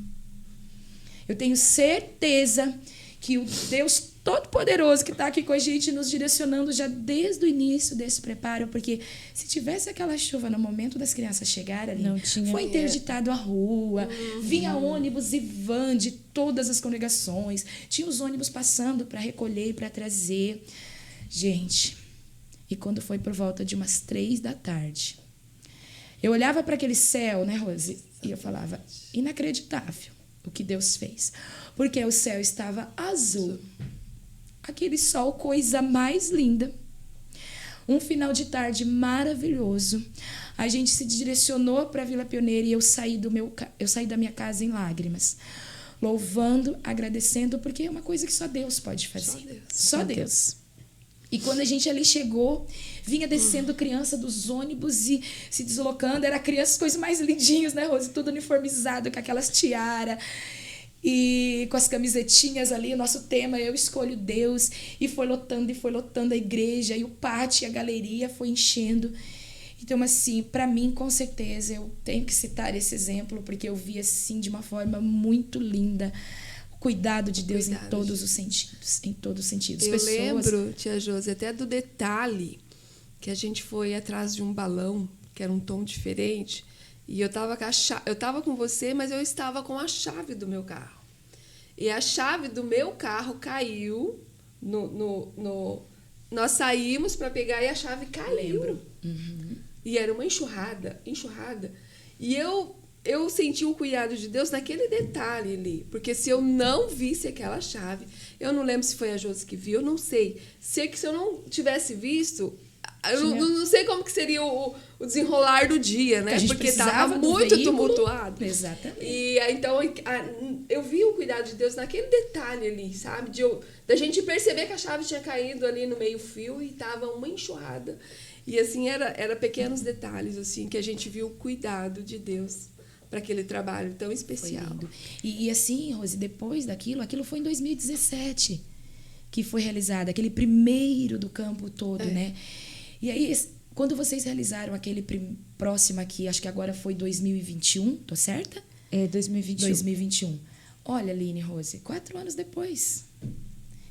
Eu tenho certeza que o Deus Todo-Poderoso que está aqui com a gente, nos direcionando já desde o início desse preparo, porque se tivesse aquela chuva no momento das crianças chegarem ali, não tinha, foi interditado a rua, vinha ônibus e van de todas as congregações, tinha os ônibus passando para recolher e para trazer. Gente, e quando foi por volta de umas 3 da tarde, eu olhava para aquele céu, né, Rose? E eu falava, inacreditável o que Deus fez. Porque o céu estava azul. Aquele sol, coisa mais linda. Um final de tarde maravilhoso. A gente se direcionou para a Vila Pioneira e eu saí da minha casa em lágrimas. Louvando, agradecendo, porque é uma coisa que só Deus pode fazer. Só Deus. E quando a gente ali chegou, vinha descendo criança dos ônibus e se deslocando. Era crianças, coisas mais lindinhas, né, Rose? Tudo uniformizado, com aquelas tiaras. E com as camisetinhas ali, o nosso tema, eu escolho Deus. E foi lotando a igreja. E o pátio, a galeria foi enchendo. Então, assim, para mim, com certeza, eu tenho que citar esse exemplo, porque eu vi, assim, de uma forma muito linda, o cuidado de Deus em todos os sentidos. Em todos os sentidos. Eu lembro, tia Josi, até do detalhe que a gente foi atrás de um balão, que era um tom diferente, e eu estava com você, mas eu estava com a chave do meu carro. E a chave do meu carro caiu, nós saímos para pegar e a chave caiu. Lembro. E era uma enxurrada. E eu senti o cuidado de Deus naquele detalhe ali. Porque se eu não visse aquela chave, eu não lembro se foi a Josi que viu, eu não sei. Sei que se eu não tivesse visto, eu não sei como que seria o desenrolar do dia, né? Porque estava muito tumultuado. Exatamente. E então eu vi o cuidado de Deus naquele detalhe ali, sabe? Da gente perceber que a chave tinha caído ali no meio-fio e estava uma enxurrada. E assim, era pequenos detalhes assim que a gente viu o cuidado de Deus para aquele trabalho tão especial. E assim, Rose, depois daquilo, aquilo foi em 2017 que foi realizado, aquele primeiro do campo todo, né? E aí, quando vocês realizaram aquele próximo aqui, acho que agora foi 2021, tô certa? 2021. Olha, Aline, Rose, 4 anos depois.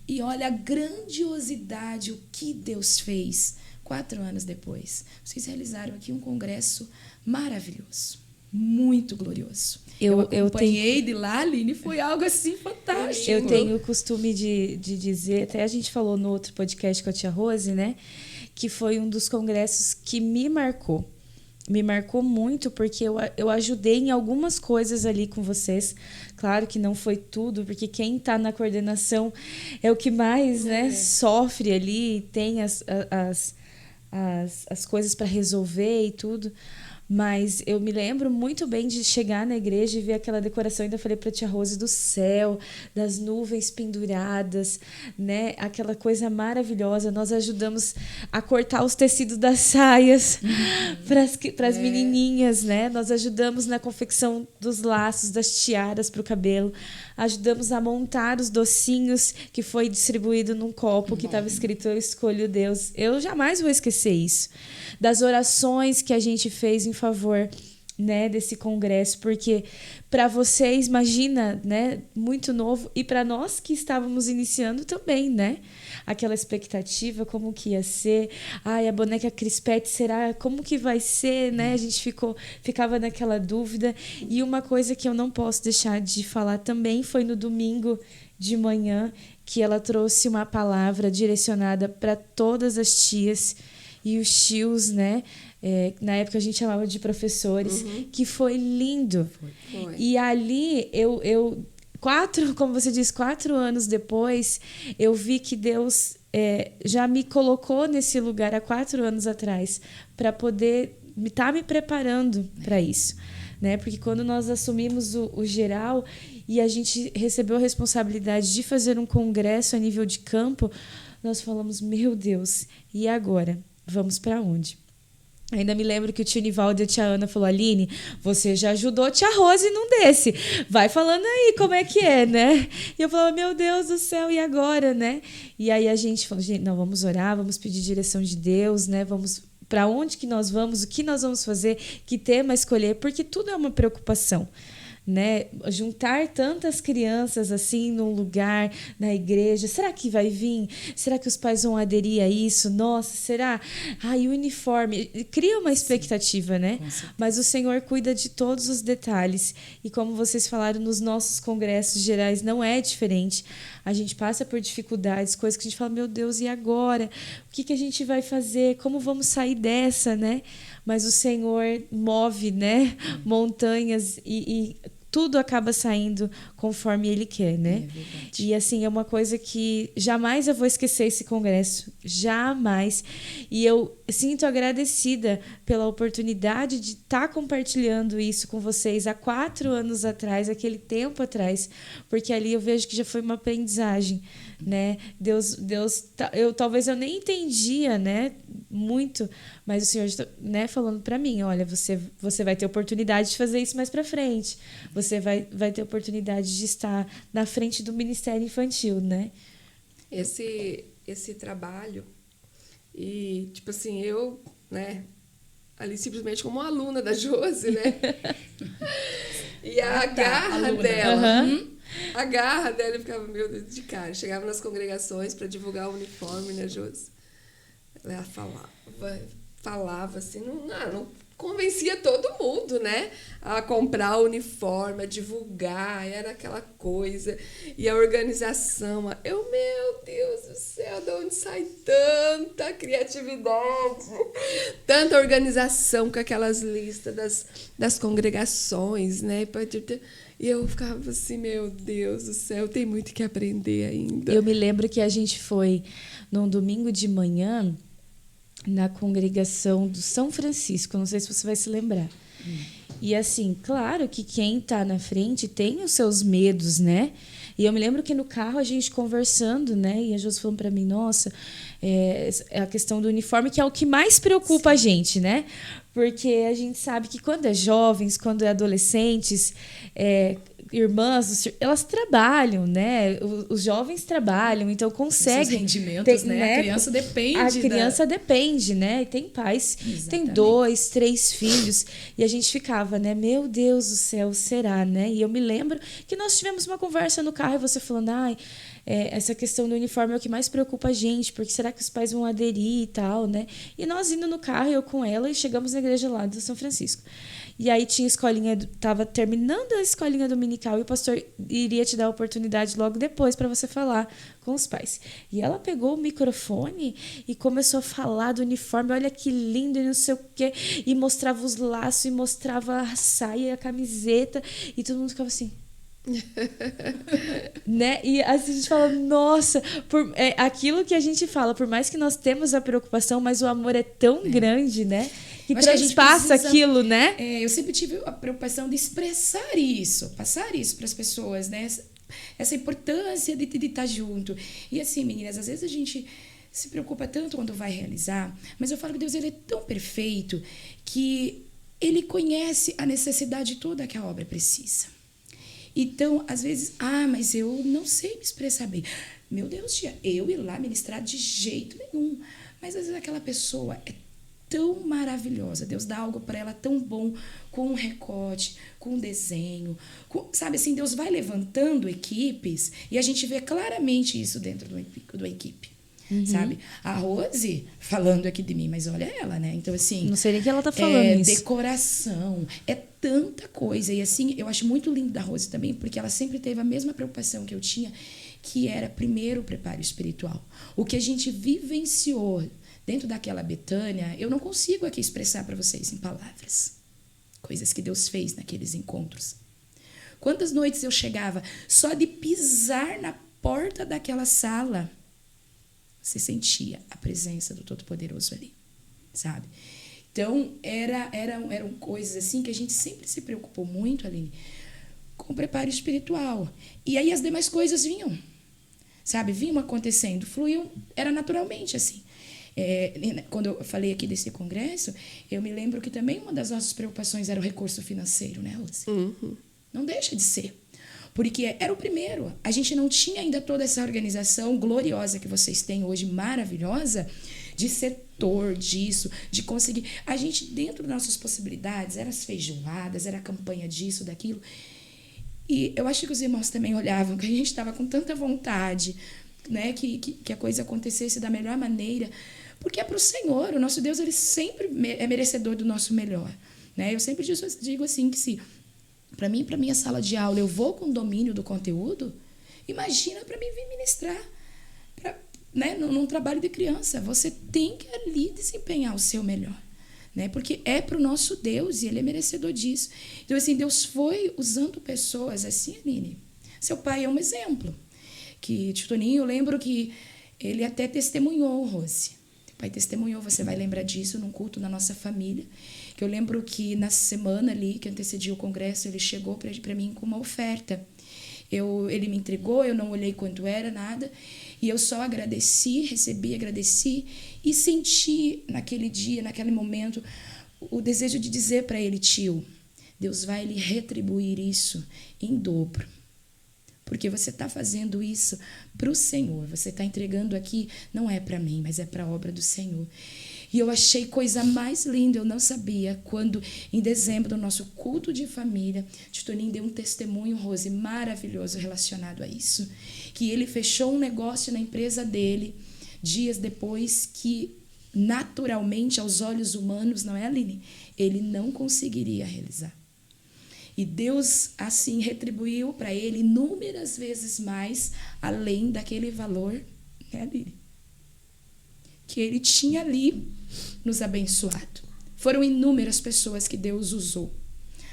E olha a grandiosidade, o que Deus fez 4 anos depois. Vocês realizaram aqui um congresso maravilhoso, muito glorioso. Eu acompanhei de lá, Aline, foi algo assim fantástico. Eu tenho o costume de dizer, até a gente falou no outro podcast com a tia Rose, né? Que foi um dos congressos que me marcou. Me marcou muito porque eu ajudei em algumas coisas ali com vocês. Claro que não foi tudo, porque quem está na coordenação é o que mais sofre ali, tem as coisas para resolver e tudo. Mas eu me lembro muito bem de chegar na igreja e ver aquela decoração. Ainda falei para a tia Rose do céu, das nuvens penduradas, né? Aquela coisa maravilhosa. Nós ajudamos a cortar os tecidos das saias para as menininhas, né? Nós ajudamos na confecção dos laços, das tiaras para o cabelo. Ajudamos a montar os docinhos que foi distribuído num copo que estava escrito "Eu escolho Deus". Eu jamais vou esquecer isso. Das orações que a gente fez em favor, né, desse congresso, porque para vocês, imagina, né, muito novo, e para nós que estávamos iniciando também, né, aquela expectativa, como que ia ser, a boneca Crispete, será, como que vai ser, né, a gente ficava naquela dúvida. E uma coisa que eu não posso deixar de falar também foi no domingo de manhã, que ela trouxe uma palavra direcionada para todas as tias e os tios, né? Na época a gente chamava de professores, que foi lindo. Foi. E ali como você diz, 4 anos depois, eu vi que Deus já me colocou nesse lugar há 4 anos atrás para poder estar me preparando para isso. Né? Porque quando nós assumimos o geral e a gente recebeu a responsabilidade de fazer um congresso a nível de campo, nós falamos, meu Deus, e agora? Vamos para onde? Ainda me lembro que o tio Nivaldo e a tia Ana falou, Aline, você já ajudou a tia Rose num desse. Vai falando aí como é que é, né? E eu falava, meu Deus do céu, e agora, né? E aí a gente falou, gente, não, vamos orar, vamos pedir direção de Deus, né? Vamos para onde que nós vamos, o que nós vamos fazer, que tema escolher, porque tudo é uma preocupação. Né? Juntar tantas crianças assim num lugar, na igreja, será que vai vir? Será que os pais vão aderir a isso? Nossa, será? E o uniforme, cria uma expectativa, né? Mas o Senhor cuida de todos os detalhes e como vocês falaram, nos nossos congressos gerais não é diferente. A gente passa por dificuldades, coisas que a gente fala, meu Deus, e agora? O que a gente vai fazer? Como vamos sair dessa, né? Mas o Senhor move, né? Montanhas e tudo acaba saindo conforme Ele quer, né? E assim, é uma coisa que jamais eu vou esquecer esse congresso. Jamais. E eu sinto agradecida pela oportunidade de estar compartilhando isso com vocês há 4 anos atrás, aquele tempo atrás, porque ali eu vejo que já foi uma aprendizagem, né? Deus, talvez eu nem entendia, né? Muito, mas o Senhor, né, falando para mim, olha, você vai ter oportunidade de fazer isso mais para frente, você vai ter oportunidade de estar na frente do Ministério Infantil, né? Esse trabalho e tipo assim, eu, né, ali simplesmente como uma aluna da Josi, né? E a garra dela, a garra dela, eu ficava, meu Deus, de cara, chegava nas congregações para divulgar o uniforme, né, Josi? Ela falava assim, não convencia todo mundo, né? A comprar o uniforme, a divulgar, era aquela coisa. E a organização, meu Deus do céu, de onde sai tanta criatividade, tanta organização com aquelas listas das congregações, né? E eu ficava assim, meu Deus do céu, tem muito que aprender ainda. Eu me lembro que a gente foi num domingo de manhã na congregação do São Francisco, não sei se você vai se lembrar. E assim, claro que quem está na frente tem os seus medos, né? E eu me lembro que no carro a gente conversando, né? E a Josi falando para mim, nossa, é a questão do uniforme que é o que mais preocupa a gente, né? Porque a gente sabe que quando é jovens, quando é adolescentes, irmãs, elas trabalham, né? Os jovens trabalham, então conseguem. Os rendimentos, né? A criança depende. A criança depende, né? E tem pais, tem 2, 3 filhos. E a gente ficava, né? Meu Deus do céu, será, né? E eu me lembro que nós tivemos uma conversa no carro e você falando, essa questão do uniforme é o que mais preocupa a gente, porque será que os pais vão aderir e tal, né? E nós indo no carro, eu com ela, e chegamos na igreja lá do São Francisco. E aí tinha escolinha, estava terminando a escolinha dominical e o pastor iria te dar a oportunidade logo depois para você falar com os pais. E ela pegou o microfone e começou a falar do uniforme, olha que lindo e não sei o quê, e mostrava os laços, e mostrava a saia, a camiseta, e todo mundo ficava assim... né? E assim a gente fala, nossa, aquilo que a gente fala, por mais que nós temos a preocupação, mas o amor é tão grande, né? Que transpassa aquilo, né? Eu sempre tive a preocupação de expressar isso, passar isso para as pessoas, né? Essa importância de estar junto. E assim, meninas, às vezes a gente se preocupa tanto quando vai realizar, mas eu falo que Deus, ele é tão perfeito que ele conhece a necessidade toda que a obra precisa. Então, às vezes, mas eu não sei me expressar bem. Meu Deus, tia, eu ir lá ministrar de jeito nenhum. Mas às vezes aquela pessoa é tão maravilhosa, Deus dá algo para ela tão bom, com um recorte, com um desenho, sabe assim, Deus vai levantando equipes e a gente vê claramente isso dentro do equipe. Sabe? A Rose falando aqui de mim, mas olha ela, né? Então, assim... Não sei nem que ela tá falando isso. Decoração, é tanta coisa. E, assim, eu acho muito lindo da Rose também, porque ela sempre teve a mesma preocupação que eu tinha, que era, primeiro, o preparo espiritual. O que a gente vivenciou dentro daquela Betânia, eu não consigo aqui expressar para vocês em palavras. Coisas que Deus fez naqueles encontros. Quantas noites eu chegava, só de pisar na porta daquela sala, você sentia a presença do Todo-Poderoso ali, sabe? Então, eram coisas assim que a gente sempre se preocupou muito, Aline, com o preparo espiritual. E aí as demais coisas vinham, sabe? Vinham acontecendo, fluíam, era naturalmente assim. Quando eu falei aqui desse congresso, eu me lembro que também uma das nossas preocupações era o recurso financeiro, né, Rose? Uhum. Não deixa de ser. Porque era o primeiro. A gente não tinha ainda toda essa organização gloriosa que vocês têm hoje, maravilhosa, de setor, disso, de conseguir. A gente, dentro das nossas possibilidades, era as feijoadas, era a campanha disso, daquilo. E eu acho que os irmãos também olhavam que a gente estava com tanta vontade, né, que a coisa acontecesse da melhor maneira, porque é para o Senhor. O nosso Deus, ele sempre é merecedor do nosso melhor. Né? Eu sempre digo assim, que se para mim, para minha sala de aula, eu vou com domínio do conteúdo, imagina para mim vir ministrar né, num trabalho de criança. Você tem que ali desempenhar o seu melhor. Né? Porque é para o nosso Deus e ele é merecedor disso. Então, assim, Deus foi usando pessoas assim, Aline. Seu pai é um exemplo. Que Tio Toninho, eu lembro que ele até testemunhou, Rose. Teu pai testemunhou, você vai lembrar disso num culto na nossa família. Que eu lembro que na semana ali que antecedia o congresso, ele chegou para mim com uma oferta. Ele me entregou, eu não olhei quanto era, nada. E eu só agradeci e senti naquele dia, naquele momento, o desejo de dizer para ele: tio, Deus vai lhe retribuir isso em dobro. Porque você está fazendo isso para o Senhor. Você está entregando aqui, não é para mim, mas é para a obra do Senhor. E eu achei coisa mais linda, eu não sabia, quando em dezembro, no nosso culto de família, Tio Toninho deu um testemunho, Rose, maravilhoso relacionado a isso. Que ele fechou um negócio na empresa dele, dias depois, que naturalmente, aos olhos humanos, não é, Aline? Ele não conseguiria realizar. E Deus, assim, retribuiu para ele inúmeras vezes mais, além daquele valor, né, Aline? Que ele tinha ali nos abençoado. Foram inúmeras pessoas que Deus usou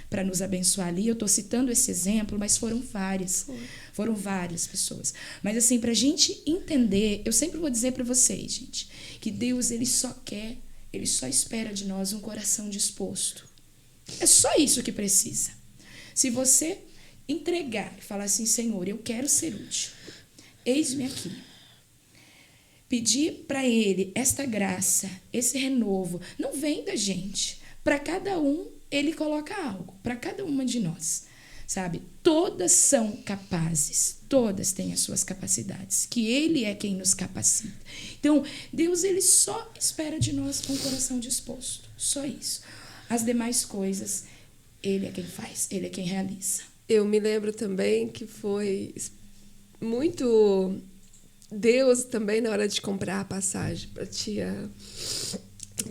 para nos abençoar ali. Eu estou citando esse exemplo, mas foram várias. Foram várias pessoas. Mas assim, para a gente entender, eu sempre vou dizer para vocês, gente, que Deus, ele só espera de nós um coração disposto. É só isso que precisa. Se você entregar e falar assim: Senhor, eu quero ser útil, eis-me aqui. Pedir para ele esta graça, esse renovo, não vem da gente. Para cada um, ele coloca algo, para cada uma de nós, sabe? Todas são capazes, todas têm as suas capacidades, que ele é quem nos capacita. Então, Deus, ele só espera de nós com o coração disposto, só isso. As demais coisas, ele é quem faz, ele é quem realiza. Eu me lembro também que foi muito Deus também, na hora de comprar a passagem para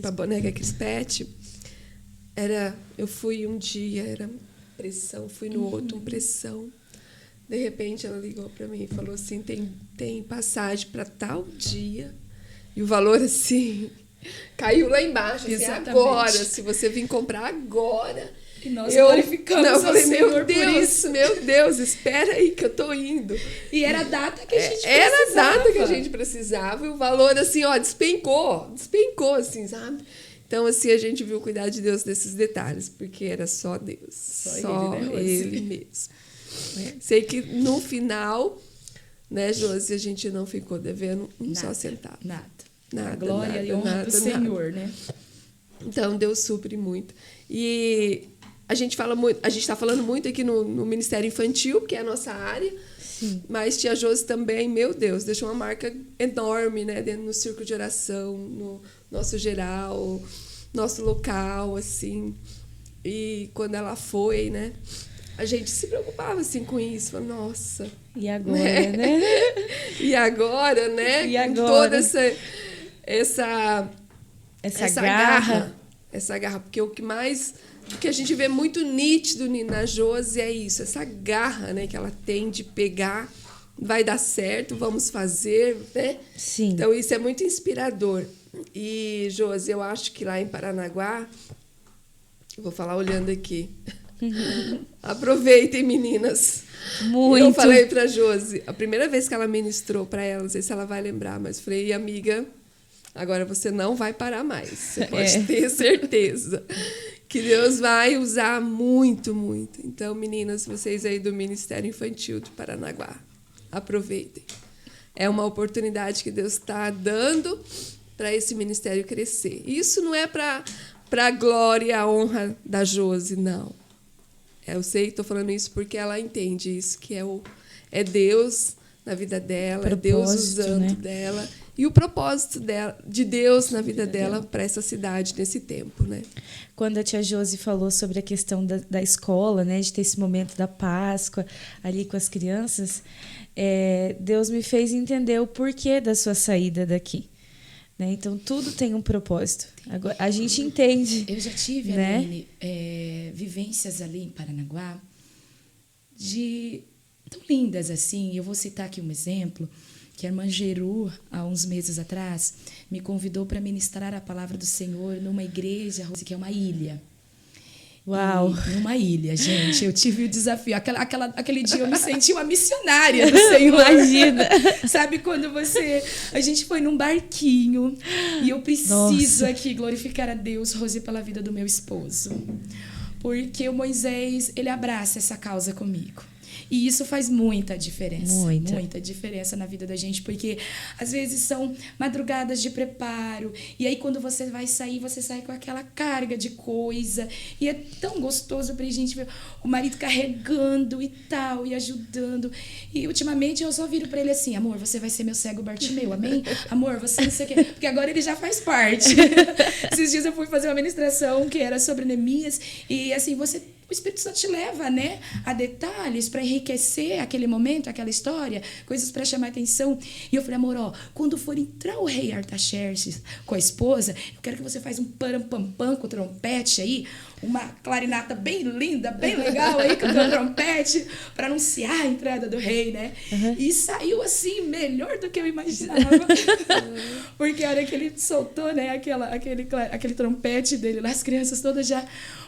a boneca Crispete, eu fui um dia, era pressão, fui no outro, pressão. De repente ela ligou para mim e falou assim: tem passagem para tal dia, e o valor assim caiu lá embaixo, assim, agora, se você vir comprar agora. E nós glorificamos ao Senhor, meu Deus, por isso. Meu Deus, espera aí que eu tô indo. E era a data que a gente precisava. Era a data que a gente precisava, e o valor assim, ó, despencou, assim, sabe? Então, assim, a gente viu o cuidado de Deus nesses detalhes, porque era só Deus. Só ele, né, ele mesmo. Sei que no final, né, Josi, a gente não ficou devendo só centavo. Nada. A glória e honra do Senhor, né? Então, Deus supre muito. E a gente está falando muito aqui no Ministério Infantil, que é a nossa área. Sim. Mas tia Josi também, meu Deus, deixou uma marca enorme, né, dentro no círculo de oração, no nosso geral, nosso local, assim. E quando ela foi, né, a gente se preocupava assim com isso, falou, nossa. E agora, né? E agora, né? E agora? Com toda essa garra. Essa garra, porque o que a gente vê muito nítido na Josi é isso, essa garra, né, que ela tem de pegar, vai dar certo, vamos fazer, né? Sim. Então, isso é muito inspirador. E, Josi, eu acho que lá em Paranaguá, eu vou falar olhando aqui, Aproveitem, meninas. Muito. Eu falei pra Josi, a primeira vez que ela ministrou pra ela, não sei se ela vai lembrar, mas falei, amiga, agora você não vai parar mais. Você pode ter certeza que Deus vai usar muito, muito. Então, meninas, vocês aí do Ministério Infantil de Paranaguá, aproveitem. É uma oportunidade que Deus está dando para esse ministério crescer. Isso não é para a glória e a honra da Josi, não. Eu sei que estou falando isso porque ela entende isso, que é Deus na vida dela, é Deus usando dela. E o propósito de Deus na vida dela para essa cidade nesse tempo, né? Quando a tia Josi falou sobre a questão da escola, né, de ter esse momento da Páscoa ali com as crianças, Deus me fez entender o porquê da sua saída daqui. Né? Então, tudo tem um propósito. Agora, a gente entende. Eu já tive, né? Aline, vivências ali em Paranaguá tão lindas assim. Eu vou citar aqui um exemplo, que a irmã Geru, há uns meses atrás, me convidou para ministrar a palavra do Senhor numa igreja, que é uma ilha. Uau! Numa ilha, gente. Eu tive o desafio. Aquele dia eu me senti uma missionária do Senhor. Imagina! Sabe, quando a gente foi num barquinho e eu preciso aqui glorificar a Deus, Rose, pela vida do meu esposo. Porque o Moisés, ele abraça essa causa comigo. E isso faz muita diferença. Muita diferença na vida da gente, porque às vezes são madrugadas de preparo, e aí quando você vai sair, você sai com aquela carga de coisa, e é tão gostoso pra gente ver o marido carregando e tal, e ajudando. E ultimamente eu só viro pra ele assim: amor, você vai ser meu cego Bartimeu, amém? Amor, você não sei o quê. Porque agora ele já faz parte. Esses dias eu fui fazer uma ministração que era sobre Neemias, e assim, o Espírito Santo te leva, né, a detalhes para enriquecer aquele momento, aquela história, coisas para chamar atenção. E eu falei: amor, quando for entrar o rei Artaxerxes com a esposa, eu quero que você faça um parampampam com o trompete aí, uma clarinata bem linda, bem legal aí com o trompete, para anunciar a entrada do rei, né? E saiu assim, melhor do que eu imaginava. Porque a hora que ele soltou, né, aquele trompete dele lá, as crianças todas já...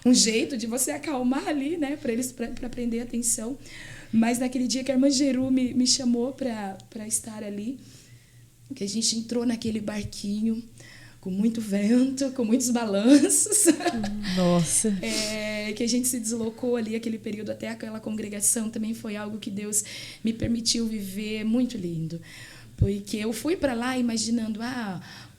Um jeito de você acalmar ali, né, para prender a atenção. Mas naquele dia que a irmã Geru me chamou para estar ali, que a gente entrou naquele barquinho com muito vento, com muitos balanços. Nossa! Que a gente se deslocou ali aquele período até aquela congregação, também foi algo que Deus me permitiu viver, muito lindo. Porque eu fui para lá imaginando,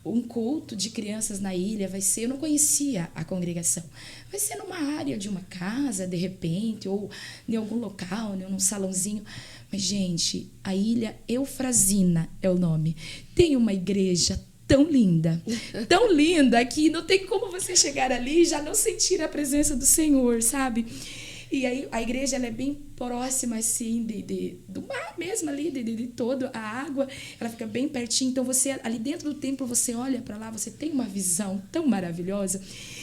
um culto de crianças na ilha vai ser... Eu não conhecia a congregação. Vai ser numa área de uma casa, de repente, ou em algum local, num salãozinho. Mas, gente, a Ilha Eufrazina é o nome. Tem uma igreja tão linda, que não tem como você chegar ali e já não sentir a presença do Senhor, sabe? E aí a igreja, ela é bem próxima assim do mar mesmo ali, de toda a água, ela fica bem pertinho. Então você ali dentro do templo, você olha para lá, você tem uma visão tão maravilhosa.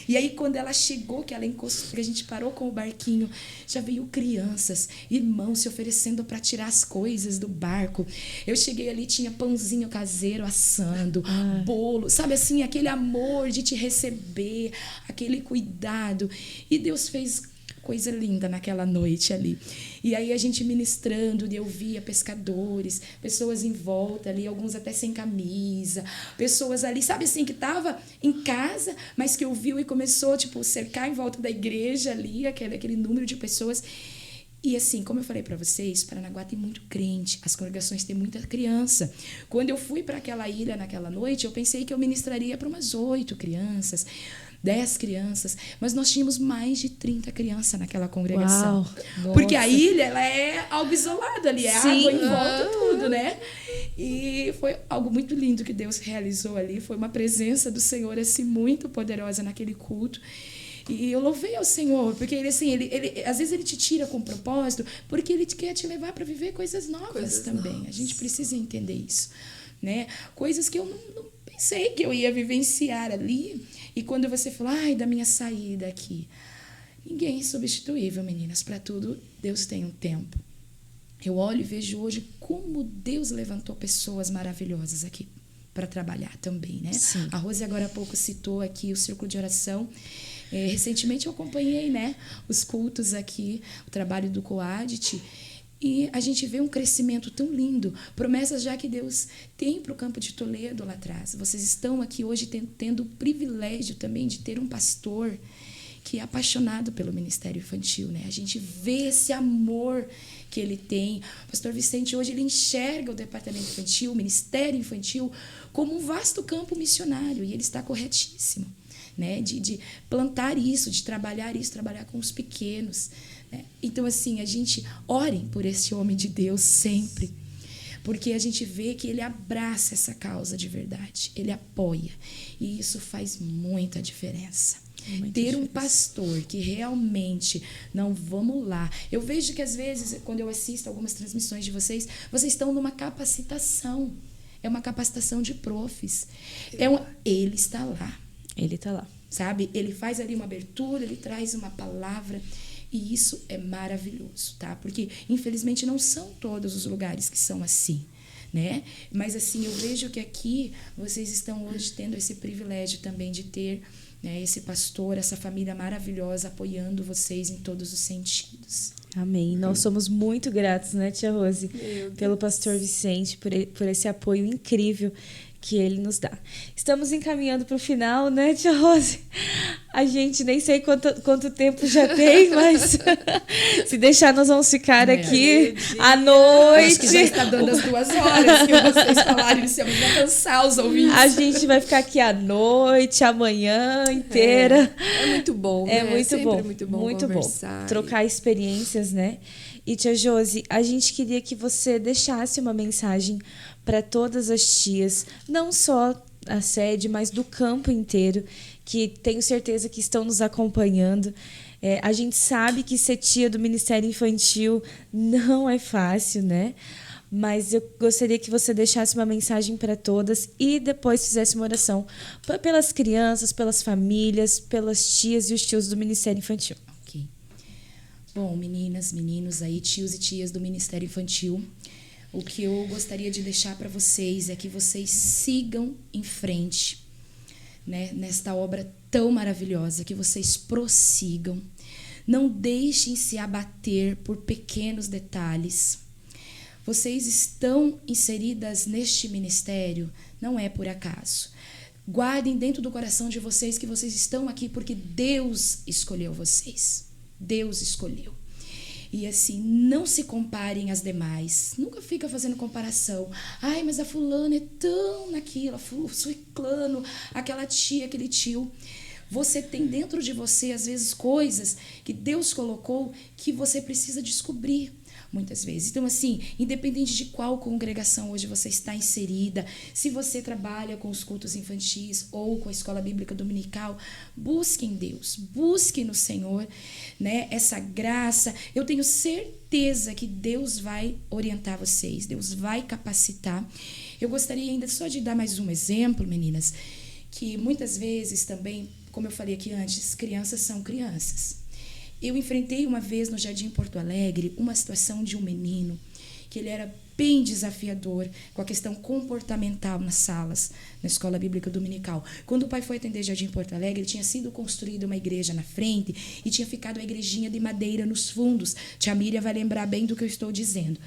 E aí quando ela chegou, que ela encostou, que a gente parou com o barquinho, já veio crianças, irmãos se oferecendo para tirar as coisas do barco. Eu cheguei ali, tinha pãozinho caseiro assando, bolo, sabe assim, aquele amor de te receber, aquele cuidado. E Deus fez coisa linda naquela noite ali. E aí a gente ministrando, e eu via pescadores, pessoas em volta ali, alguns até sem camisa, pessoas ali, sabe assim, que estava em casa, mas que ouviu e começou, cercar em volta da igreja ali, aquele número de pessoas. E assim, como eu falei para vocês, Paranaguá tem muito crente, as congregações têm muita criança. Quando eu fui para aquela ilha naquela noite, eu pensei que eu ministraria para umas 8 crianças, 10 crianças, mas nós tínhamos mais de 30 crianças naquela congregação. Uau, porque a ilha, ela é algo isolado ali, é água em volta, tudo, né? E foi algo muito lindo que Deus realizou ali, foi uma presença do Senhor assim, muito poderosa naquele culto. E eu louvei ao Senhor, porque ele, assim, ele às vezes ele te tira com propósito, porque ele quer te levar para viver coisas novas também. Novas. A gente precisa entender isso, né? Coisas que eu não pensei que eu ia vivenciar ali. E quando você falou, da minha saída aqui, ninguém é substituível, meninas. Para tudo, Deus tem um tempo. Eu olho e vejo hoje como Deus levantou pessoas maravilhosas aqui para trabalhar também, né? Sim. A Rose agora há pouco citou aqui o Círculo de Oração. Recentemente eu acompanhei, né, os cultos aqui, o trabalho do Coadit, e a gente vê um crescimento tão lindo, promessas já que Deus tem para o campo de Toledo lá atrás. Vocês estão aqui hoje tendo o privilégio também de ter um pastor que é apaixonado pelo ministério infantil, né? A gente vê esse amor que ele tem. O pastor Vicente hoje ele enxerga o departamento infantil, o ministério infantil, como um vasto campo missionário, e ele está corretíssimo, né? De plantar isso, de trabalhar isso, trabalhar com os pequenos, né? Então, assim, a gente orem por esse homem de Deus sempre, porque a gente vê que ele abraça essa causa de verdade, ele apoia, e isso faz muita diferença. Ter um pastor que realmente, não, vamos lá. Eu vejo que às vezes, quando eu assisto algumas transmissões de vocês estão numa capacitação. É uma capacitação de profs. Ele está lá. Ele está lá. Sabe? Ele faz ali uma abertura, ele traz uma palavra. E isso é maravilhoso, tá? Porque, infelizmente, não são todos os lugares que são assim, né? Mas, assim, eu vejo que aqui vocês estão hoje tendo esse privilégio também de ter, né, esse pastor, essa família maravilhosa apoiando vocês em todos os sentidos. Amém. Nós somos muito gratos, né, tia Rose, pelo pastor Vicente, por esse apoio incrível que ele nos dá. Estamos encaminhando para o final, né, tia Rose? A gente nem sei quanto tempo já tem, mas se deixar nós vamos ficar aqui à noite. Acho que já está dando as 2 horas que vocês falaram, inicialmente, vai cansar os ouvintes. A gente vai ficar aqui à noite, amanhã inteira. É muito bom, né? Muito bom conversar. Trocar experiências, né? E tia Josi, a gente queria que você deixasse uma mensagem para todas as tias, não só a sede, mas do campo inteiro, que tenho certeza que estão nos acompanhando. A gente sabe que ser tia do Ministério Infantil não é fácil, né? Mas eu gostaria que você deixasse uma mensagem para todas e depois fizesse uma oração pelas crianças, pelas famílias, pelas tias e os tios do Ministério Infantil. Ok. Bom, meninas, meninos aí, tios e tias do Ministério Infantil, o que eu gostaria de deixar para vocês é que vocês sigam em frente, né, nesta obra tão maravilhosa, que vocês prossigam. Não deixem se abater por pequenos detalhes. Vocês estão inseridas neste ministério, não é por acaso. Guardem dentro do coração de vocês que vocês estão aqui porque Deus escolheu vocês. Deus escolheu. E assim, não se comparem às demais. Nunca fica fazendo comparação. Ai, mas a fulana é tão naquilo, o ciclano, aquela tia, aquele tio. Você tem dentro de você, às vezes, coisas que Deus colocou que você precisa descobrir. Muitas vezes. Então, assim, independente de qual congregação hoje você está inserida, se você trabalha com os cultos infantis ou com a escola bíblica dominical, busque em Deus, busque no Senhor, né, essa graça. Eu tenho certeza que Deus vai orientar vocês, Deus vai capacitar. Eu gostaria ainda só de dar mais um exemplo, meninas, que muitas vezes também, como eu falei aqui antes, crianças são crianças. Eu enfrentei uma vez no Jardim Porto Alegre uma situação de um menino que ele era bem desafiador com a questão comportamental nas salas, na escola bíblica dominical. Quando o pai foi atender Jardim Porto Alegre, tinha sido construída uma igreja na frente e tinha ficado a igrejinha de madeira nos fundos. Tia Miriam vai lembrar bem do que eu estou dizendo.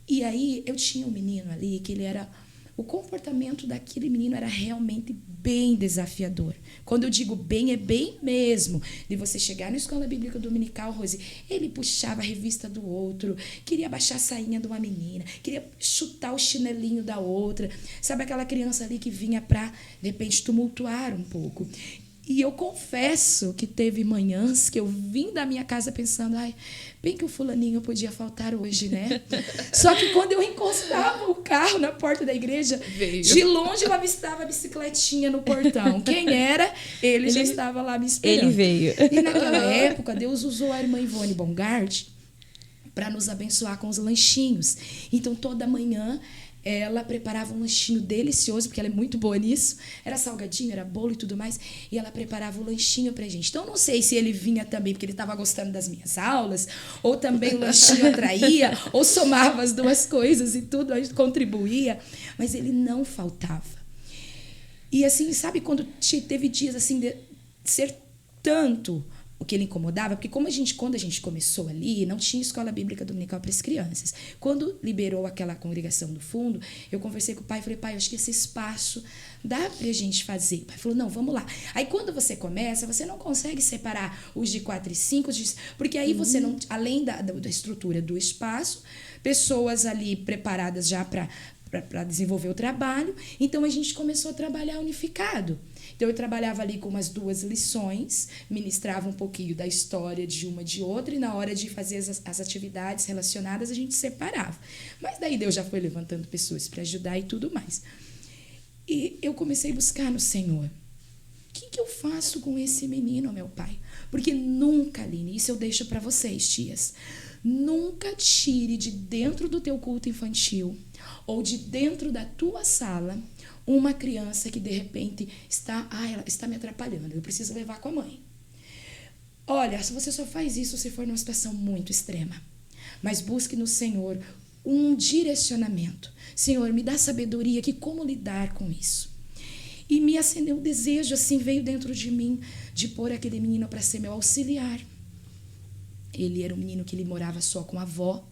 E aí eu tinha um menino ali que ele era... O comportamento daquele menino era realmente bem desafiador. Quando eu digo bem, é bem mesmo. De você chegar na escola bíblica dominical, Rose, ele puxava a revista do outro, queria baixar a sainha de uma menina, queria chutar o chinelinho da outra. Sabe aquela criança ali que vinha para, de repente, tumultuar um pouco. E eu confesso que teve manhãs que eu vim da minha casa pensando, ai, bem que o fulaninho podia faltar hoje, né? Só que quando eu encostava o carro na porta da igreja, de longe eu avistava a bicicletinha no portão. Quem era? Ele já estava lá me esperando. Ele veio. E naquela época, Deus usou a irmã Ivone Bongard para nos abençoar com os lanchinhos. Então, toda manhã... ela preparava um lanchinho delicioso, porque ela é muito boa nisso. Era salgadinho, era bolo e tudo mais. E ela preparava o lanchinho pra gente. Então, não sei se ele vinha também porque ele estava gostando das minhas aulas, ou também o lanchinho atraía, ou somava as duas coisas e tudo, a gente contribuía. Mas ele não faltava. E assim, sabe quando teve dias assim de ser tanto o que ele incomodava, porque quando a gente começou ali, não tinha escola bíblica dominical para as crianças. Quando liberou aquela congregação do fundo, eu conversei com o pai e falei, pai, eu acho que esse espaço dá pra gente fazer. O pai falou, não, vamos lá. Aí quando você começa, você não consegue separar os de 4 e 5, porque aí você não, além da estrutura do espaço, pessoas ali preparadas já para desenvolver o trabalho, então a gente começou a trabalhar unificado. Então eu trabalhava ali com umas 2 lições, ministrava um pouquinho da história de uma de outra, e na hora de fazer as atividades relacionadas a gente separava. Mas daí Deus já foi levantando pessoas para ajudar e tudo mais. E eu comecei a buscar no Senhor. O que eu faço com esse menino, meu pai? Porque nunca, Aline, isso eu deixo para vocês, tias, nunca tire de dentro do teu culto infantil ou de dentro da tua sala uma criança que de repente ela está me atrapalhando, eu preciso levar com a mãe. Olha, se você só faz isso se for numa situação muito extrema, mas busque no Senhor um direcionamento. Senhor, me dá sabedoria que como lidar com isso. E me acendeu um desejo, assim, veio dentro de mim de pôr aquele menino para ser meu auxiliar. Ele era um menino que ele morava só com a avó.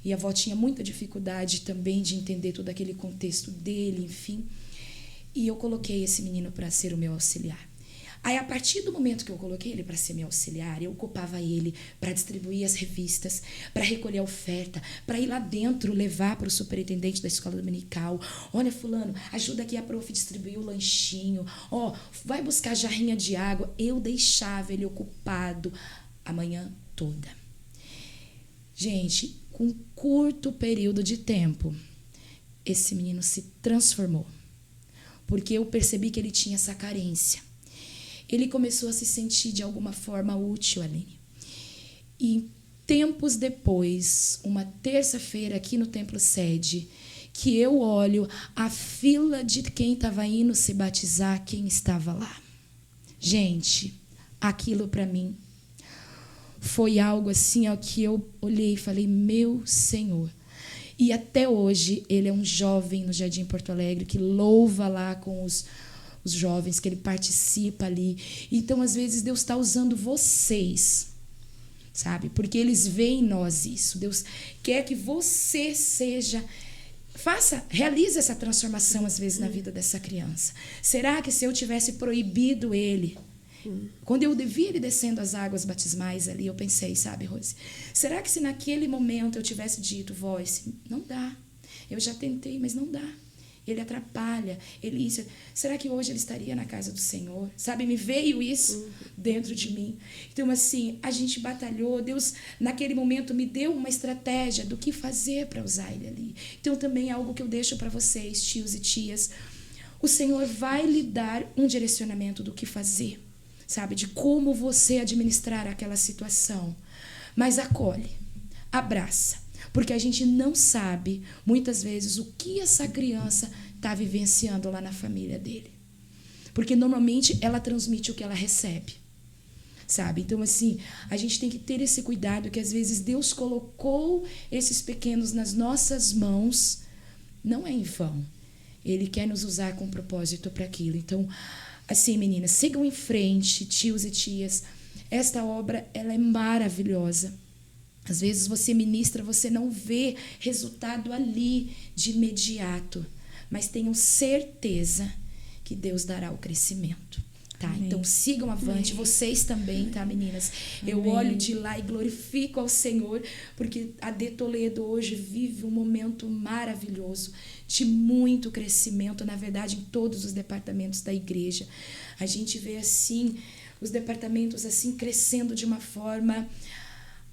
E a avó tinha muita dificuldade também de entender todo aquele contexto dele, enfim. E eu coloquei esse menino para ser o meu auxiliar. Aí, a partir do momento que eu coloquei ele para ser meu auxiliar, eu ocupava ele para distribuir as revistas, para recolher a oferta, para ir lá dentro levar para o superintendente da escola dominical. Olha, fulano, ajuda aqui a prof distribuir o lanchinho. Vai buscar jarrinha de água. Eu deixava ele ocupado a manhã toda. Gente, com um curto período de tempo, esse menino se transformou. Porque eu percebi que ele tinha essa carência. Ele começou a se sentir de alguma forma útil, Aline. E tempos depois, uma terça-feira aqui no Templo Sede, que eu olho a fila de quem estava indo se batizar, quem estava lá. Gente, aquilo para mim foi algo assim que eu olhei e falei, meu Senhor. E até hoje ele é um jovem no Jardim Porto Alegre que louva lá com os jovens, que ele participa ali. Então, às vezes, Deus está usando vocês, sabe? Porque eles veem em nós isso. Deus quer que você realize essa transformação, às vezes, na vida dessa criança. Será que se eu tivesse proibido ele, quando eu devia ele descendo as águas batismais ali, eu pensei, sabe, Rose? Será que se naquele momento eu tivesse dito, voice, não dá. Eu já tentei, mas não dá. Ele atrapalha, será que hoje ele estaria na casa do Senhor? Sabe, me veio isso dentro de mim. Então, assim, a gente batalhou, Deus, naquele momento, me deu uma estratégia do que fazer para usar ele ali. Então, também é algo que eu deixo para vocês, tios e tias. O Senhor vai lhe dar um direcionamento do que fazer, sabe, de como você administrar aquela situação. Mas acolhe, abraça. Porque a gente não sabe, muitas vezes, o que essa criança está vivenciando lá na família dele. Porque, normalmente, ela transmite o que ela recebe, sabe? Então, assim, a gente tem que ter esse cuidado que, às vezes, Deus colocou esses pequenos nas nossas mãos. Não é em vão. Ele quer nos usar com propósito para aquilo. Então, assim, meninas, sigam em frente, tios e tias. Esta obra, ela é maravilhosa. Às vezes você ministra, você não vê resultado ali de imediato, mas tenham certeza que Deus dará o crescimento, tá? Amém. Então sigam avante, amém. Vocês também, tá, meninas? Amém. Eu olho de lá e glorifico ao Senhor, porque a De Toledo hoje vive um momento maravilhoso de muito crescimento, na verdade, em todos os departamentos da igreja. A gente vê assim, os departamentos assim crescendo de uma forma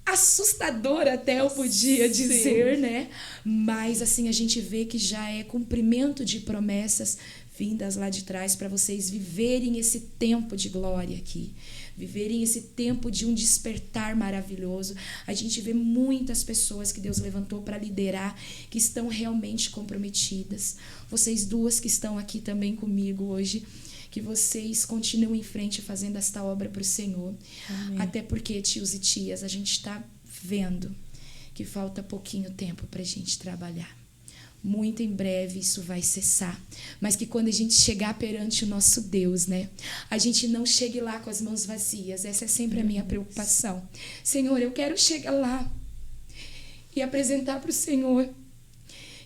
assustadora, até eu podia dizer, sim, né? Mas assim a gente vê que já é cumprimento de promessas vindas lá de trás para vocês viverem esse tempo de glória aqui, viverem esse tempo de um despertar maravilhoso. A gente vê muitas pessoas que Deus levantou para liderar, que estão realmente comprometidas. Vocês duas que estão aqui também comigo hoje, que vocês continuem em frente fazendo esta obra para o Senhor. Amém. Até porque, tios e tias, a gente está vendo que falta pouquinho tempo para a gente trabalhar. muito em breve isso vai cessar. Mas que quando a gente chegar perante o nosso Deus, né, a gente não chegue lá com as mãos vazias. Essa é sempre a minha preocupação. Senhor, eu quero chegar lá e apresentar para o Senhor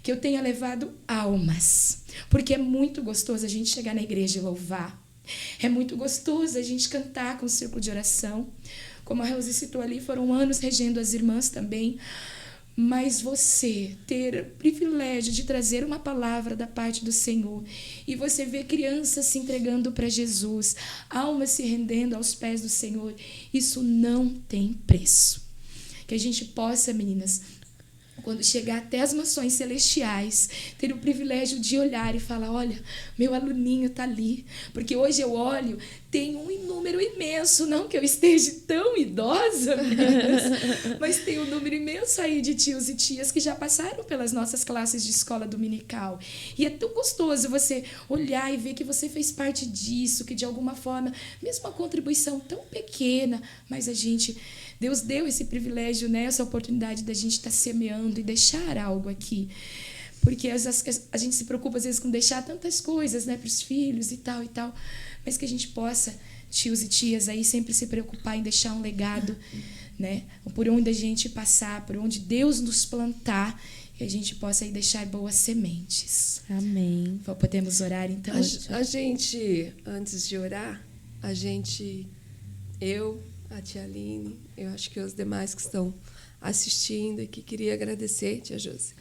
que eu tenha levado almas. Porque é muito gostoso a gente chegar na igreja e louvar. É muito gostoso a gente cantar com o círculo de oração. Como a Rose citou ali, foram anos regendo as irmãs também. Mas você ter o privilégio de trazer uma palavra da parte do Senhor e você ver crianças se entregando para Jesus, almas se rendendo aos pés do Senhor, isso não tem preço. Que a gente possa, meninas, quando chegar até as mansões celestiais, ter o privilégio de olhar e falar, olha, meu aluninho está ali. Porque hoje eu olho, tem um número imenso, não que eu esteja tão idosa, mas tem um número imenso aí de tios e tias que já passaram pelas nossas classes de escola dominical. E é tão gostoso você olhar e ver que você fez parte disso, que de alguma forma, mesmo uma contribuição tão pequena, mas Deus deu esse privilégio, né, essa oportunidade da gente estar semeando e deixar algo aqui. Porque a gente se preocupa, às vezes, com deixar tantas coisas, né, para os filhos e tal, mas que a gente possa, tios e tias, aí sempre se preocupar em deixar um legado, né, por onde a gente passar, por onde Deus nos plantar, que a gente possa aí deixar boas sementes. Amém. Podemos orar, então? A gente, antes de orar, a tia Aline, eu acho que os demais que estão assistindo aqui, queria agradecer, tia Josi,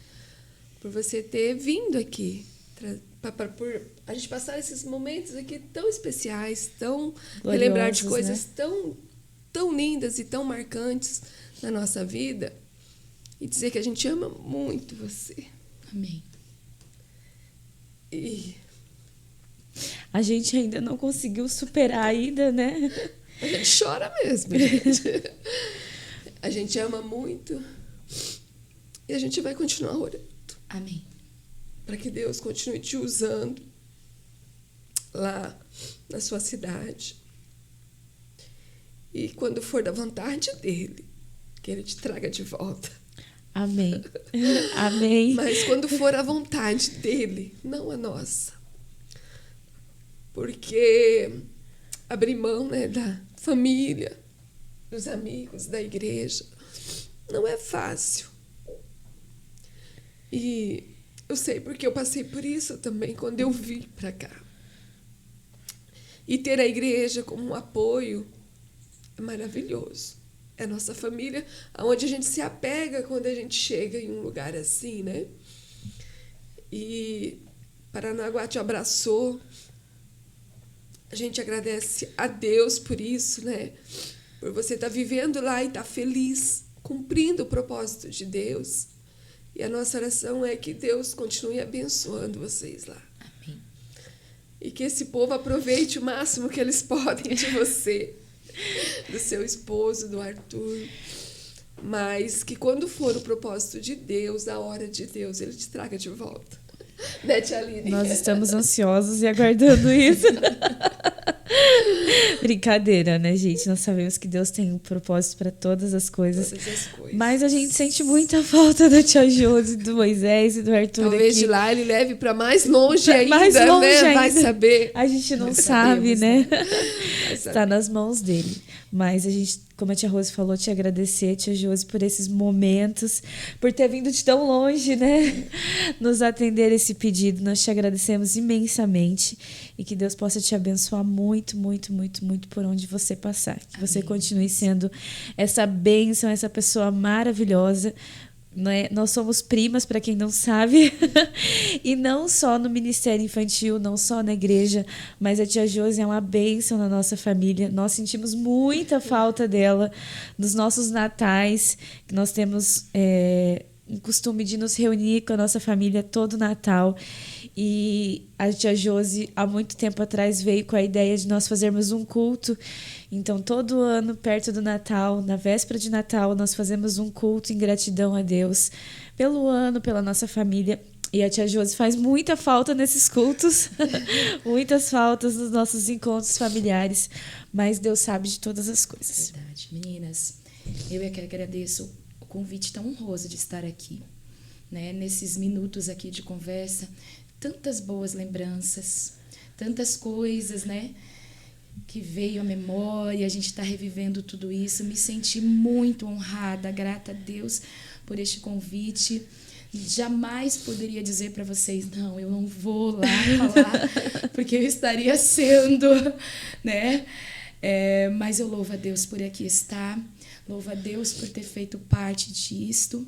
por você ter vindo aqui, por a gente passar esses momentos aqui tão especiais, tão relembrar de coisas, né, tão lindas e tão marcantes na nossa vida, e dizer que a gente ama muito você. Amém. E a gente ainda não conseguiu superar ainda, né? A gente chora mesmo, gente. A gente ama muito e a gente vai continuar orando. Amém. Para que Deus continue te usando lá na sua cidade. E quando for da vontade dele, que ele te traga de volta. Amém. Amém. Mas quando for a vontade dele, não a nossa. Porque abrir mão, né, da família, dos amigos, da igreja, não é fácil. E eu sei porque eu passei por isso também quando eu vim para cá. E ter a igreja como um apoio é maravilhoso. É a nossa família, onde a gente se apega quando a gente chega em um lugar assim, né? E Paranaguá te abraçou. A gente agradece a Deus por isso, né? Por você estar vivendo lá e estar feliz, cumprindo o propósito de Deus. E a nossa oração é que Deus continue abençoando vocês lá. Amém. E que esse povo aproveite o máximo que eles podem de você, do seu esposo, do Arthur. Mas que quando for o propósito de Deus, a hora de Deus, ele te traga de volta. Né, tia Aline? Nós estamos ansiosos e aguardando isso. Brincadeira, né, gente? Nós sabemos que Deus tem um propósito para todas as coisas. Mas a gente sente muita falta da tia Josi, do Moisés e do Arthur. Talvez aqui. De lá ele leve para mais longe ainda, mais longe né? Ainda. Vai saber. A gente não sabe, né? Está nas mãos dele. Mas a gente, como a tia Rose falou, te agradecer, tia Josi, por esses momentos, por ter vindo de tão longe, né? Nos atender esse pedido. Nós te agradecemos imensamente e que Deus possa te abençoar muito, muito, muito, muito por onde você passar. Que você continue sendo essa bênção, essa pessoa maravilhosa. Nós somos primas, para quem não sabe, e não só no Ministério Infantil, não só na igreja, mas a tia Josi é uma bênção na nossa família. Nós sentimos muita falta dela nos nossos natais, que nós temos um costume de nos reunir com a nossa família todo Natal. E a tia Josi, há muito tempo atrás, veio com a ideia de nós fazermos um culto. Então, todo ano, perto do Natal, na véspera de Natal, nós fazemos um culto em gratidão a Deus pelo ano, pela nossa família. E a tia Josi faz muita falta nesses cultos, muitas faltas nos nossos encontros familiares, mas Deus sabe de todas as coisas. Verdade. Meninas, eu é que agradeço o convite tão honroso de estar aqui. né, nesses minutos aqui de conversa, tantas boas lembranças, tantas coisas, né, que veio à memória, a gente está revivendo tudo isso. Me senti muito honrada, grata a Deus por este convite. Jamais poderia dizer para vocês, não, eu não vou lá falar, porque eu estaria sendo, né? Mas eu louvo a Deus por aqui estar, louvo a Deus por ter feito parte disto,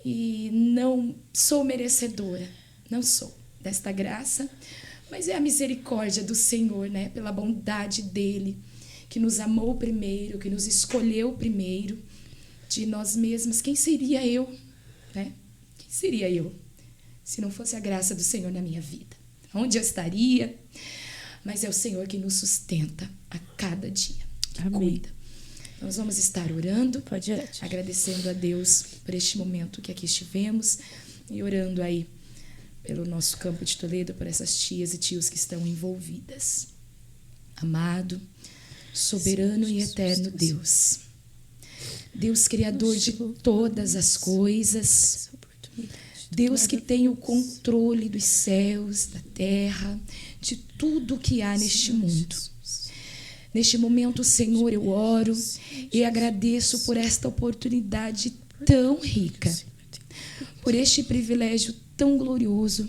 e não sou merecedora, não sou desta graça, mas é a misericórdia do Senhor, né? Pela bondade dele, que nos amou primeiro, que nos escolheu primeiro, de nós mesmos. Quem seria eu, né? Quem seria eu se não fosse a graça do Senhor na minha vida? Onde eu estaria? Mas é o Senhor que nos sustenta a cada dia, que cuida. Então, nós vamos estar orando, agradecendo a Deus por este momento que aqui estivemos e orando aí pelo nosso campo de Toledo, por essas tias e tios que estão envolvidas. Amado, soberano e eterno Deus, Deus criador de todas as coisas, Deus que tem o controle dos céus, da terra, de tudo que há neste mundo. Neste momento, Senhor, eu oro e agradeço por esta oportunidade tão rica, por este privilégio tão glorioso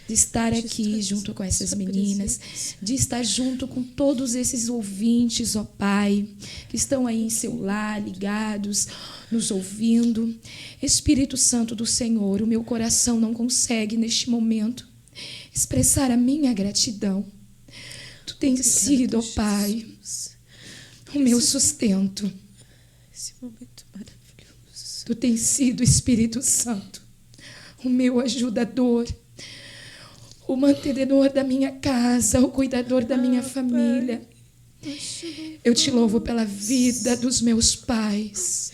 de estar aqui junto com essas meninas, de estar junto com todos esses ouvintes, ó Pai, que estão aí em seu lar, ligados, nos ouvindo. Espírito Santo do Senhor, o meu coração não consegue, neste momento, expressar a minha gratidão. Tu tens sido, ó Pai, o meu sustento. Esse momento maravilhoso. Tu tens sido, Espírito Santo, o meu ajudador, o mantenedor da minha casa, o cuidador da minha família. Eu te louvo pela vida dos meus pais,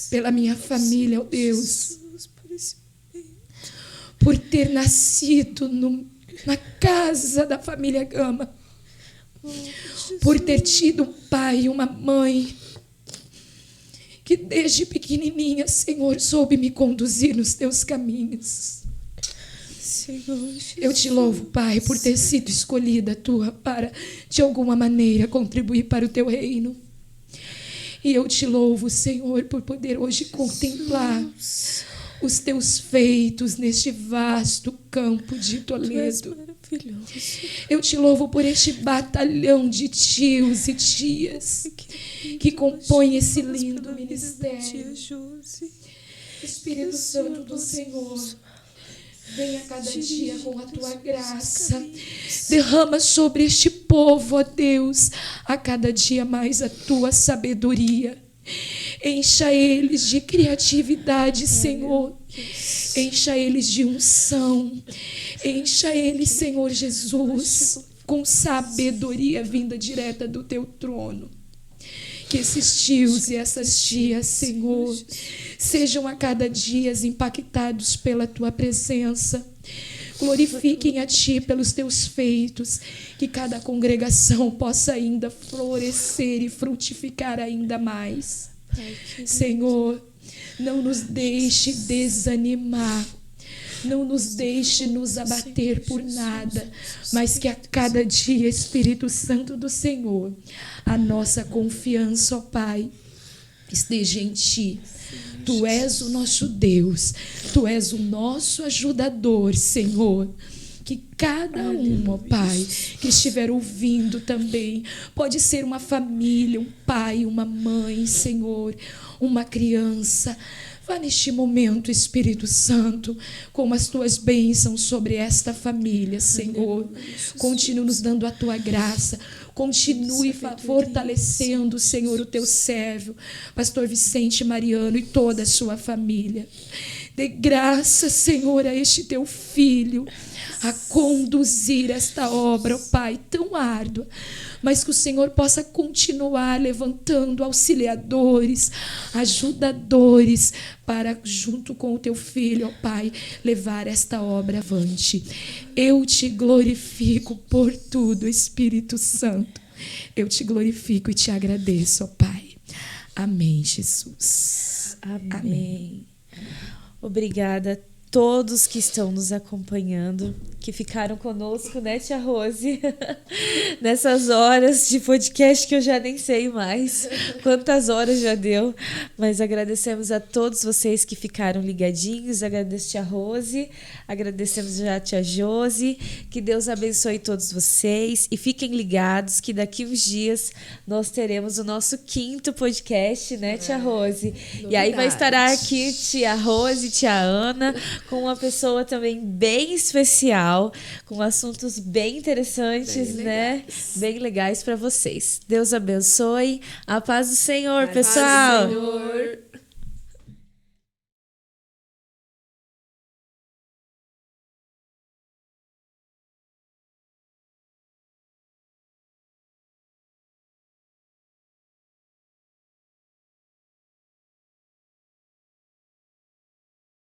pela minha família, ó Deus, por ter nascido na casa da família Gama, por ter tido um pai e uma mãe que desde pequenininha, Senhor, soube me conduzir nos teus caminhos. Eu te louvo, Pai, por ter sido escolhida tua para, de alguma maneira, contribuir para o teu reino. E eu te louvo, Senhor, por poder hoje contemplar os teus feitos neste vasto campo de Toledo. Eu te louvo por este batalhão de tios e tias que compõem esse lindo ministério. Espírito Santo do Senhor, venha cada dia com a tua graça. Derrama sobre este povo, ó Deus, a cada dia mais a tua sabedoria. Encha eles de criatividade, Senhor. Encha eles de unção. Encha eles, Senhor Jesus, com sabedoria vinda direta do teu trono. Que esses tios e essas tias, Senhor, sejam a cada dia impactados pela tua presença. Glorifiquem a ti pelos teus feitos. Que cada congregação possa ainda florescer e frutificar ainda mais. Senhor, não nos deixe desanimar. Não nos deixe nos abater por nada, mas que a cada dia, Espírito Santo do Senhor, a nossa confiança, ó Pai, esteja em Ti. Tu és o nosso Deus, Tu és o nosso ajudador, Senhor. Que cada um, ó Pai, que estiver ouvindo também, pode ser uma família, um pai, uma mãe, Senhor, uma criança. Vá neste momento, Espírito Santo, com as tuas bênçãos sobre esta família, Senhor. Continue nos dando a tua graça. Continue fortalecendo, Senhor, o teu servo, Pastor Vicente Mariano e toda a sua família. Dê graça, Senhor, a este teu filho a conduzir esta obra, ó Pai, tão árdua, mas que o Senhor possa continuar levantando auxiliadores, ajudadores, para, junto com o teu filho, ó Pai, levar esta obra avante. Eu te glorifico por tudo, Espírito Santo. Eu te glorifico e te agradeço, ó Pai. Amém, Jesus. Amém. Obrigada a todos que estão nos acompanhando, que ficaram conosco, né, tia Rose? Nessas horas de podcast que eu já nem sei mais quantas horas já deu, mas agradecemos a todos vocês que ficaram ligadinhos, agradeço a tia Rose, agradecemos já a tia Josi, que Deus abençoe todos vocês e fiquem ligados que daqui uns dias nós teremos o nosso 5º podcast, né, tia Rose? Novidade. E aí vai estar aqui tia Rose, tia Ana, com uma pessoa também bem especial, com assuntos bem interessantes, né? Bem legais para vocês. Deus abençoe. A paz do Senhor, pessoal. Paz do Senhor.